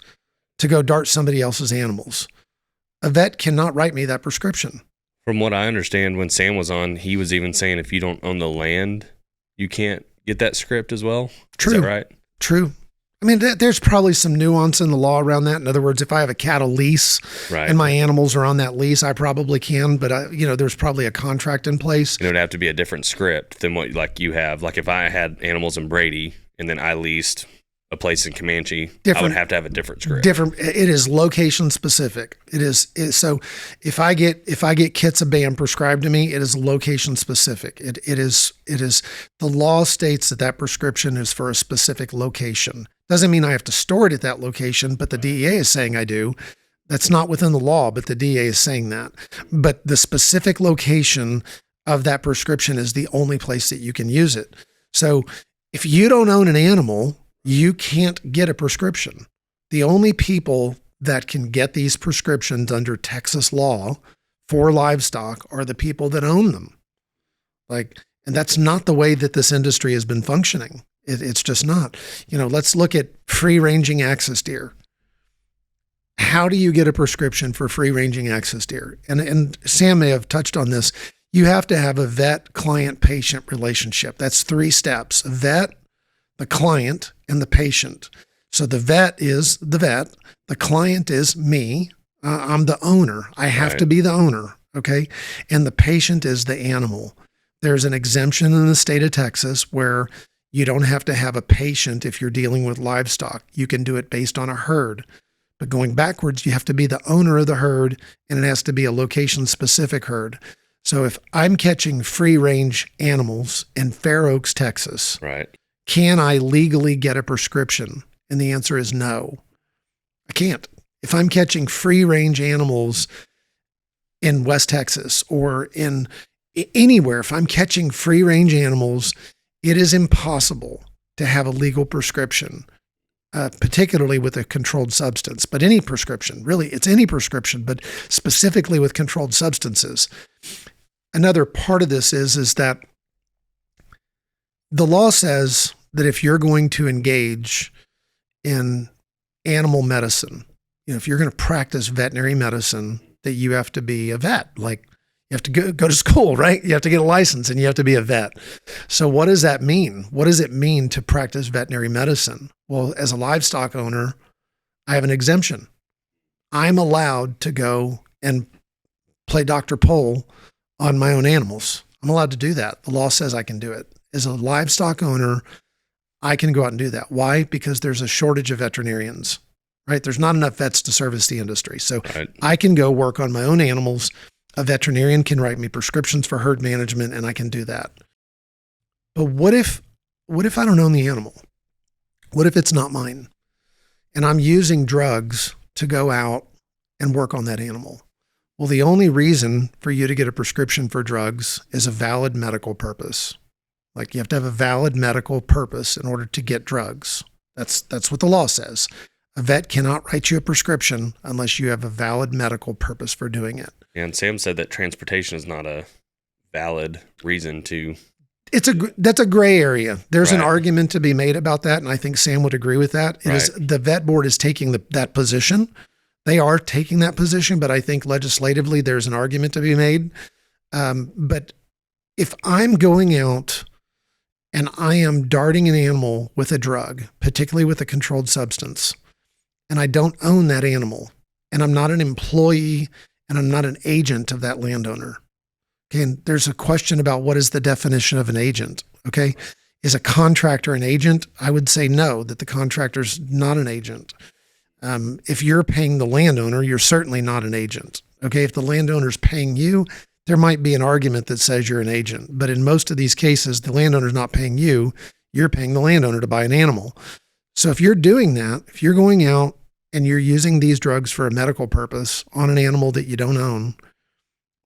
to go dart somebody else's animals? A vet cannot write me that prescription. From what I understand, when Sam was on, he was even saying if you don't own the land, you can't get that script as well. True. Is that right? True. I mean, there's probably some nuance in the law around that. In other words, if I have a cattle lease and my animals are on that lease, I probably can, but there's probably a contract in place. It would have to be a different script than what like you have. Like if I had animals in Brady and then I leased a place in Comanche, I would have to have a different script. It is location specific. So if I get kits of BAM prescribed to me, it is location specific. It is the law states that prescription is for a specific location. Doesn't mean I have to store it at that location, but the DEA is saying I do. That's not within the law, but the DEA is saying that. But the specific location of that prescription is the only place that you can use it. So if you don't own an animal, you can't get a prescription. The only people that can get these prescriptions under Texas law for livestock are the people that own them. And that's not the way that this industry has been functioning. It's just not. Let's look at free-ranging axis deer. How do you get a prescription for free-ranging axis deer? And Sam may have touched on this. You have to have a vet-client-patient relationship. That's 3 steps: a vet, the client, and the patient. So the vet is the vet. The client is me. I'm the owner. I have to be the owner. Okay. And the patient is the animal. There's an exemption in the state of Texas where you don't have to have a patient if you're dealing with livestock. You can do it based on a herd. But going backwards, you have to be the owner of the herd, and it has to be a location-specific herd. So if I'm catching free-range animals in Fair Oaks, Texas, can I legally get a prescription? And the answer is no. I can't. If I'm catching free-range animals in West Texas or in anywhere, if I'm catching free-range animals, it is impossible to have a legal prescription, particularly with a controlled substance. But any prescription, really, it's any prescription, but specifically with controlled substances. Another part of this is that the law says that if you're going to engage in animal medicine, if you're going to practice veterinary medicine, that you have to be a vet. Like you have to go to school, right? You have to get a license and you have to be a vet. So what does that mean? What does it mean to practice veterinary medicine? Well, as a livestock owner, I have an exemption. I'm allowed to go and play Dr. Pole on my own animals. I'm allowed to do that. The law says I can do it. As a livestock owner, I can go out and do that. Why? Because there's a shortage of veterinarians, right? There's not enough vets to service the industry. So I can go work on my own animals. A veterinarian can write me prescriptions for herd management, and I can do that. But what if I don't own the animal? What if it's not mine? And I'm using drugs to go out and work on that animal. Well, the only reason for you to get a prescription for drugs is a valid medical purpose. Like you have to have a valid medical purpose in order to get drugs. That's what the law says. A vet cannot write you a prescription unless you have a valid medical purpose for doing it. And Sam said that transportation is not a valid reason to That's a gray area. There's an Right. argument to be made about that, and I think Sam would agree with that. It is Right. the vet board is taking that position. They are taking that position, but I think legislatively there's an argument to be made. But if I'm going out and I am darting an animal with a drug, particularly with a controlled substance, and I don't own that animal, and I'm not an employee and I'm not an agent of that landowner. Okay. And there's a question about what is the definition of an agent. Okay. Is a contractor an agent? I would say no, that the contractor's not an agent. If you're paying the landowner, you're certainly not an agent. Okay. If the landowner's paying you, there might be an argument that says you're an agent. But in most of these cases, the landowner's not paying you, you're paying the landowner to buy an animal. So if you're doing that, if you're going out and you're using these drugs for a medical purpose on an animal that you don't own,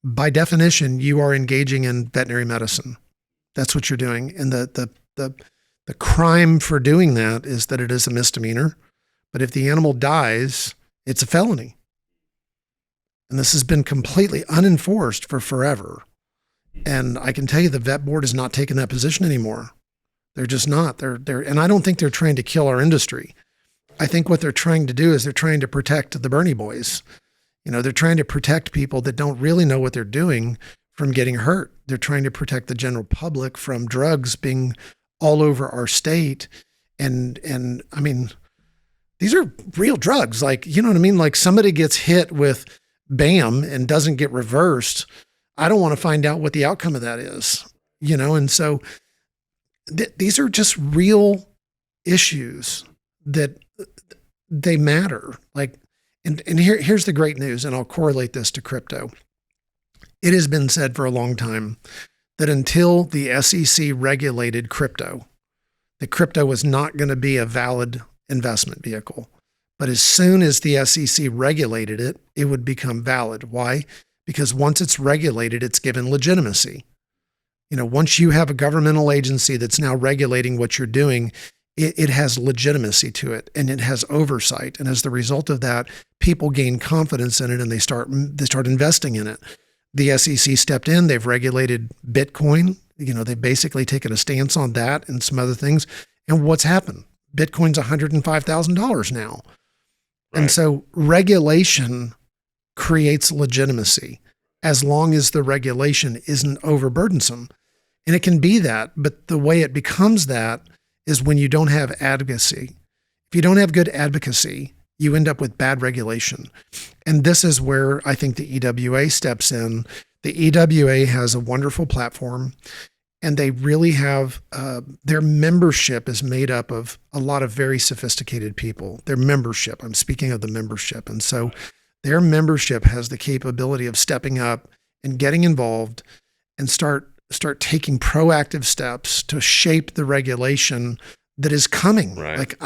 by definition, you are engaging in veterinary medicine. That's what you're doing. And the crime for doing that is that it is a misdemeanor. But if the animal dies, it's a felony. And this has been completely unenforced for forever. And I can tell you the vet board is not taking that position anymore. They're just not. They're and I don't think they're trying to kill our industry. I think what they're trying to do is they're trying to protect the Bernie boys. They're trying to protect people that don't really know what they're doing from getting hurt. They're trying to protect the general public from drugs being all over our state. And I mean, these are real drugs. Like, you know what I mean? Like somebody gets hit with BAM and doesn't get reversed. I don't want to find out what the outcome of that is, And so these are just real issues that they matter. Like, and here's the great news, and I'll correlate this to crypto. It has been said for a long time that until the SEC regulated crypto, that crypto was not going to be a valid investment vehicle. But as soon as the SEC regulated it, it would become valid. Why? Because once it's regulated, it's given legitimacy. Once you have a governmental agency that's now regulating what you're doing, it has legitimacy to it and it has oversight. And as the result of that, people gain confidence in it and they start investing in it. The SEC stepped in, they've regulated Bitcoin. They've basically taken a stance on that and some other things. And what's happened? Bitcoin's $105,000 now. Right. And so regulation creates legitimacy as long as the regulation isn't overburdensome. And it can be that, but the way it becomes that is when you don't have advocacy. If you don't have good advocacy, you end up with bad regulation. And this is where I think the EWA steps in. The EWA has a wonderful platform, and they really have, their membership is made up of a lot of very sophisticated people. Their membership, I'm speaking of the membership. And so their membership has the capability of stepping up and getting involved and start taking proactive steps to shape the regulation that is coming. Right. Like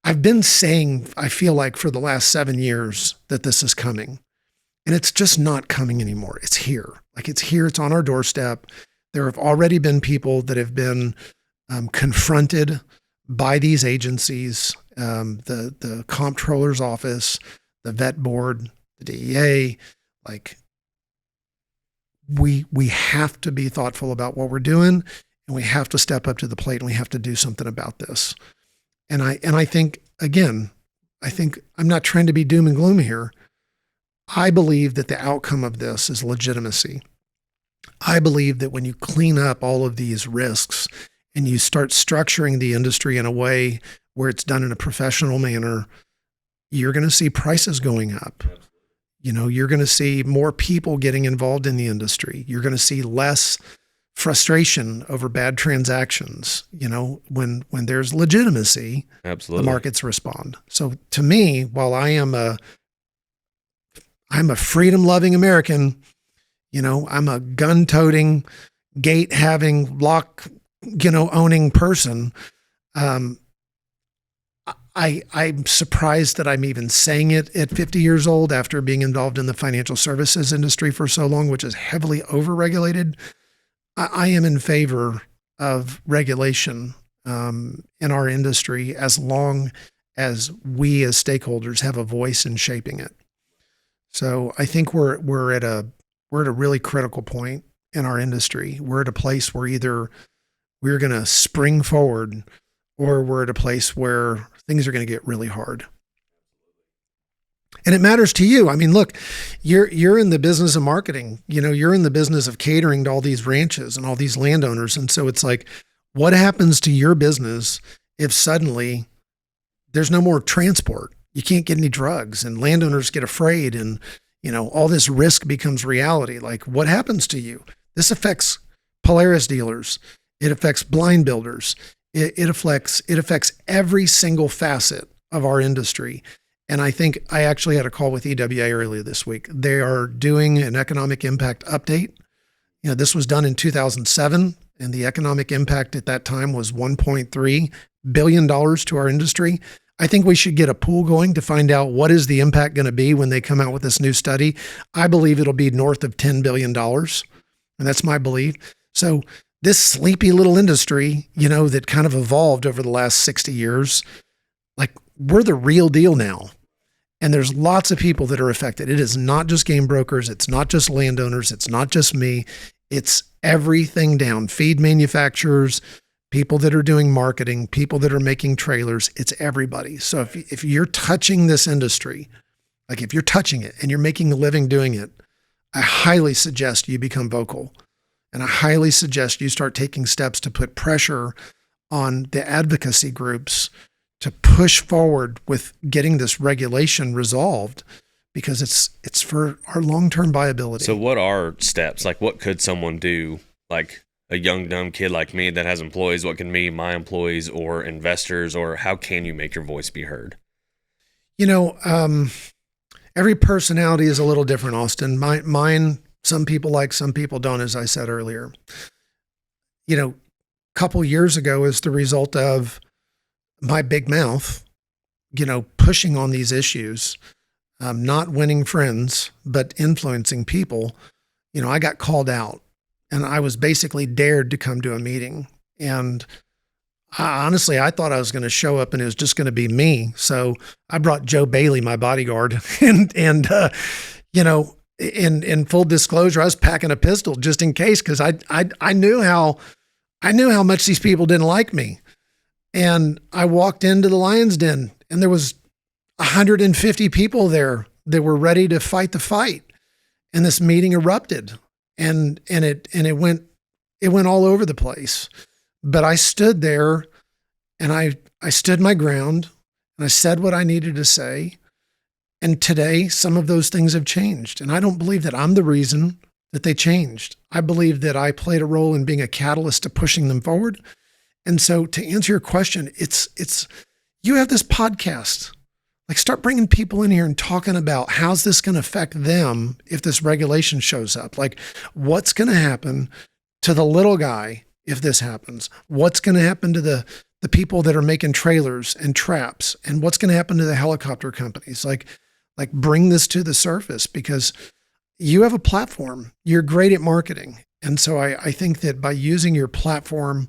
I've been saying, I feel like for the last 7 years that this is coming, and it's just not coming anymore. It's here. Like it's here. It's on our doorstep. There have already been people that have been confronted by these agencies, the comptroller's office, the vet board, the DEA. Like we have to be thoughtful about what we're doing, and we have to step up to the plate, and we have to do something about this. And I think, again, I'm not trying to be doom and gloom here. I believe that the outcome of this is legitimacy. I believe that when you clean up all of these risks and you start structuring the industry in a way where it's done in a professional manner, you're going to see prices going up. You're going to see more people getting involved in the industry. You're going to see less frustration over bad transactions. When there's legitimacy, Absolutely, the markets respond. So to me, while I'm a freedom-loving American, I'm a gun-toting, gate-having, lock, owning person. I'm surprised that I'm even saying it at 50 years old after being involved in the financial services industry for so long, which is heavily overregulated. I am in favor of regulation in our industry as long as we as stakeholders have a voice in shaping it. So I think we're at a really critical point. in our industry. We're at a place where either we're going to spring forward or we're at a place where things are going to get really hard. And it matters to you. I mean, look, you're in the business of marketing. You're in the business of catering to all these ranches and all these landowners. And so it's like, what happens to your business if suddenly there's no more transport? You can't get any drugs and landowners get afraid and, all this risk becomes reality. Like, what happens to you? This affects Polaris dealers. It affects blind builders. It affects every single facet of our industry. And I think I actually had a call with EWA earlier this week. They are doing an economic impact update. This was done in 2007, and the economic impact at that time was $1.3 billion to our industry. I think we should get a pool going to find out what is the impact going to be when they come out with this new study. I believe it'll be north of $10 billion, and that's my belief. So this sleepy little industry, that kind of evolved over the last 60 years, like, we're the real deal now. And there's lots of people that are affected. It is not just game brokers. It's not just landowners. It's not just me. It's everything down. Feed manufacturers, people that are doing marketing, people that are making trailers. It's everybody. So if you're touching this industry, like if you're touching it and you're making a living doing it, I highly suggest you become vocal. And I highly suggest you start taking steps to put pressure on the advocacy groups to push forward with getting this regulation resolved, because it's for our long-term viability. So what are steps? Like, what could someone do? Like a young, dumb kid like me that has employees, what can be my employees or investors, or how can you make your voice be heard? Every personality is a little different, Austin. Mine, some people like, some people don't, as I said earlier. A couple years ago, as the result of my big mouth, pushing on these issues, not winning friends, but influencing people, I got called out and I was basically dared to come to a meeting. And honestly, I thought I was going to show up and it was just going to be me. So I brought Joe Bailey, my bodyguard, and in full disclosure, I was packing a pistol just in case, because I knew how much these people didn't like me. And I walked into the Lion's Den and there was 150 people there that were ready to fight the fight. And this meeting erupted and it went all over the place. But I stood there and I stood my ground and I said what I needed to say. And today, some of those things have changed. And I don't believe that I'm the reason that they changed. I believe that I played a role in being a catalyst to pushing them forward. And so to answer your question, it's you have this podcast. Like, start bringing people in here and talking about how's this going to affect them if this regulation shows up. Like, what's going to happen to the little guy if this happens? What's going to happen to the people that are making trailers and traps? And what's going to happen to the helicopter companies? Like bring this to the surface, because you have a platform. You're great at marketing. And so I think that by using your platform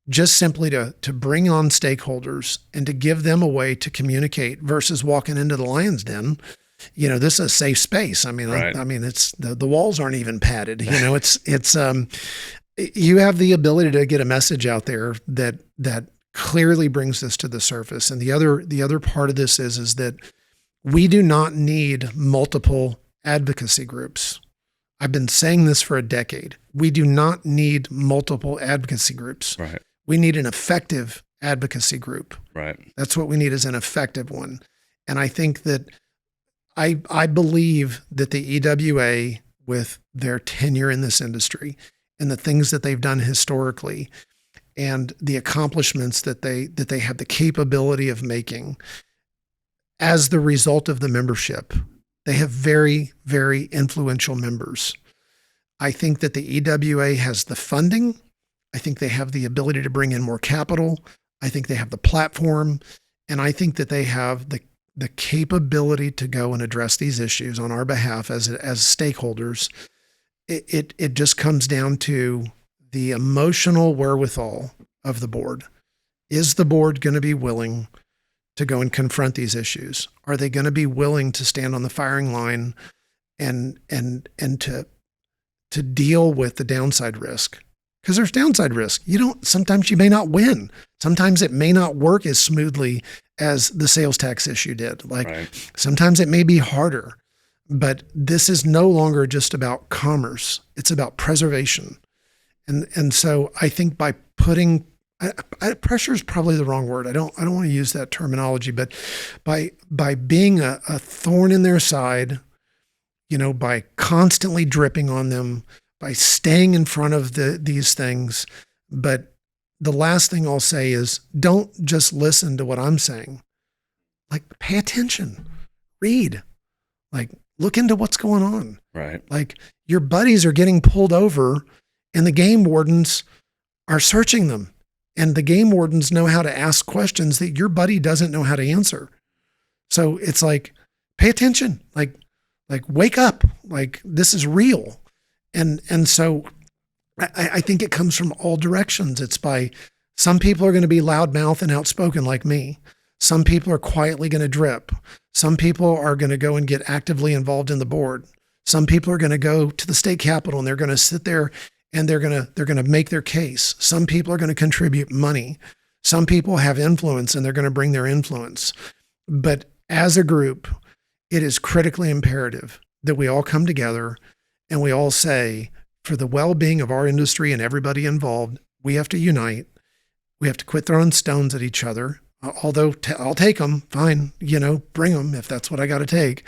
just simply to bring on stakeholders and to give them a way to communicate versus walking into the Lion's Den, this is a safe space. I mean, right. It's the walls aren't even padded. It's you have the ability to get a message out there that clearly brings this to the surface. And the other part of this is that we do not need multiple advocacy groups. I've been saying this for a decade. We do not need multiple advocacy groups. Right. We need an effective advocacy group. Right. That's what we need, is an effective one. And I think that I believe that the EWA, with their tenure in this industry and the things that they've done historically and the accomplishments that they have the capability of making as the result of the membership, they have very, very influential members. I think that the EWA has the funding. I think they have the ability to bring in more capital. I think they have the platform. And I think that they have the capability to go and address these issues on our behalf as stakeholders. It just comes down to the emotional wherewithal of the board. Is the board going to be willing to go and confront these issues? Are they going to be willing to stand on the firing line and to to deal with the downside risk. Because there's downside risk. Sometimes you may not win. Sometimes it may not work as smoothly as the sales tax issue did. Sometimes it may be harder, but this is no longer just about commerce. It's about preservation. And so I think by putting pressure is probably the wrong word. I don't want to use that terminology, but by being a thorn in their side, by constantly dripping on them, by staying in front of these things. But the last thing I'll say is don't just listen to what I'm saying. Pay attention, read, look into what's going on. Right. Your buddies are getting pulled over and the game wardens are searching them. And the game wardens know how to ask questions that your buddy doesn't know how to answer. So it's pay attention, wake up, this is real. And so I think it comes from all directions. It's by some people are going to be loudmouth and outspoken like me. Some people are quietly going to drip. Some people are going to go and get actively involved in the board. Some people are going to go to the state capitol and they're going to sit there and they're going to make their case. Some people are going to contribute money. Some people have influence and they're going to bring their influence. But as a group, it is critically imperative that we all come together and we all say, for the well-being of our industry and everybody involved, we have to unite. We have to quit throwing stones at each other. Although I'll take them, fine, bring them if that's what I got to take.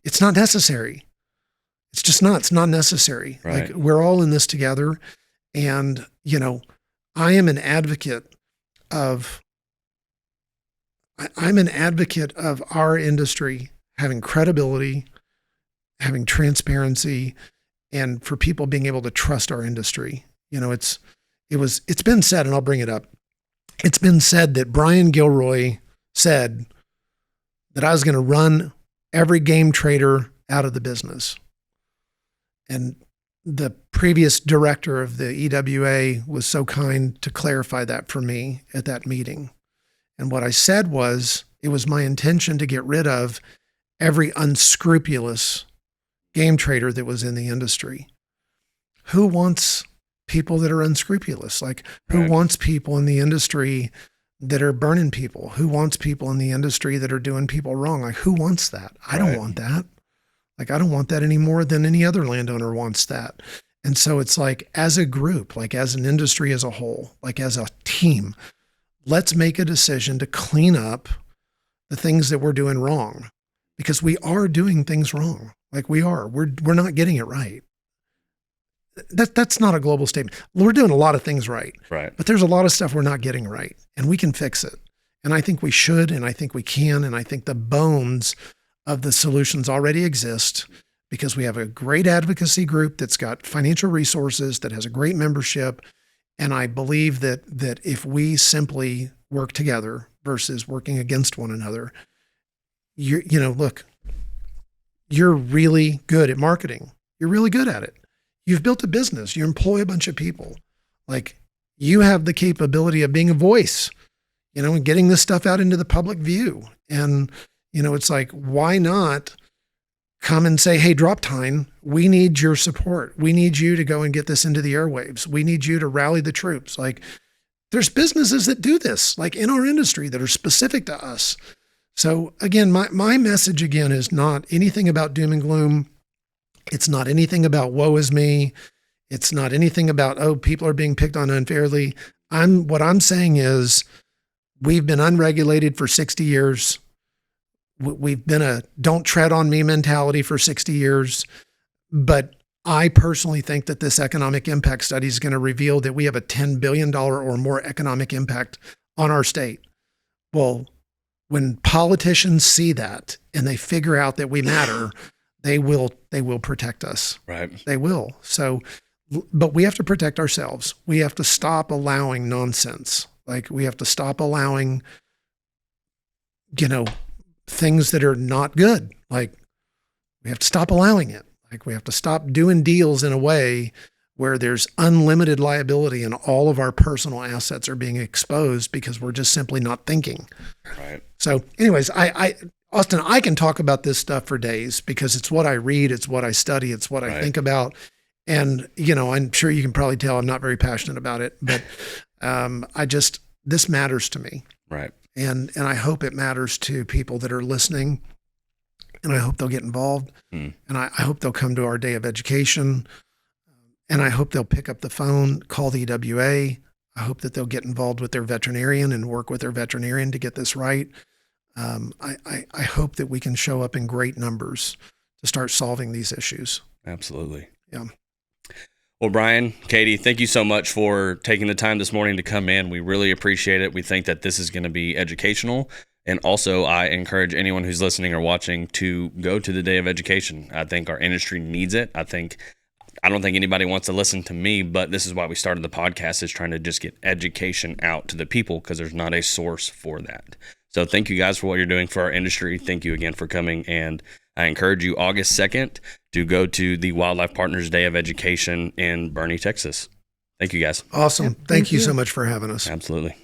It's not necessary. It's just not. It's not necessary. Right. We're all in this together. And, I am an advocate of our industry having credibility, having transparency, and for people being able to trust our industry. It's been said, and I'll bring it up. It's been said that Brian Gilroy said that I was going to run every game trader out of the business. And the previous director of the EWA was so kind to clarify that for me at that meeting. And what I said was, it was my intention to get rid of every unscrupulous game trader that was in the industry. Who wants people that are unscrupulous? Who wants people in the industry that are burning people? Who wants people in the industry that are doing people wrong? Who wants that? I don't want that. I don't want that any more than any other landowner wants that. And so it's as a group, as an industry as a whole, as a team, let's make a decision to clean up the things that we're doing wrong, because we are doing things wrong. We're not getting it right. That's not a global statement. We're doing a lot of things right. Right. But there's a lot of stuff we're not getting right, and we can fix it. And I think we should, and I think we can, and I think the bones of the solutions already exist, because we have a great advocacy group that's got financial resources, that has a great membership. And I believe that if we simply work together versus working against one another, look, you're really good at marketing. You're really good at it. You've built a business. You employ a bunch of people. You have the capability of being a voice, and getting this stuff out into the public view. And, it's why not come and say, hey, Droptine, we need your support. We need you to go and get this into the airwaves. We need you to rally the troops. There's businesses that do this, in our industry, that are specific to us. So again, my message again is not anything about doom and gloom. It's not anything about woe is me. It's not anything about, people are being picked on unfairly. What I'm saying is we've been unregulated for 60 years. We've been a don't tread on me mentality for 60 years. But I personally think that this economic impact study is going to reveal that we have a $10 billion or more economic impact on our state. Well, when politicians see that and they figure out that we matter, they will protect us. Right. They will. So, but we have to protect ourselves. We have to stop allowing nonsense. We have to stop allowing, things that are not good. We have to stop allowing it. We have to stop doing deals in a way where there's unlimited liability and all of our personal assets are being exposed because we're just simply not thinking. Right. So anyways, Austin, I can talk about this stuff for days because it's what I read, it's what I study, it's what I think about. And, I'm sure you can probably tell I'm not very passionate about it, but this matters to me. Right. And I hope it matters to people that are listening, and I hope they'll get involved. And I hope they'll come to our day of education, and I hope they'll pick up the phone, call the EWA. I hope that they'll get involved with their veterinarian and work with their veterinarian to get this right. I hope that we can show up in great numbers to start solving these issues. Absolutely. Yeah. Well, Brian, Katie, thank you so much for taking the time this morning to come in. We really appreciate it. We think that this is going to be educational. And also, I encourage anyone who's listening or watching to go to the Day of Education. I think our industry needs it. I don't think anybody wants to listen to me, but this is why we started the podcast, is trying to just get education out to the people, because there's not a source for that. So thank you guys for what you're doing for our industry. Thank you again for coming. And I encourage you August 2nd to go to the Wildlife Partners Day of Education in Boerne, Texas. Thank you guys. Awesome. Yep, Thank you so much for having us. Absolutely.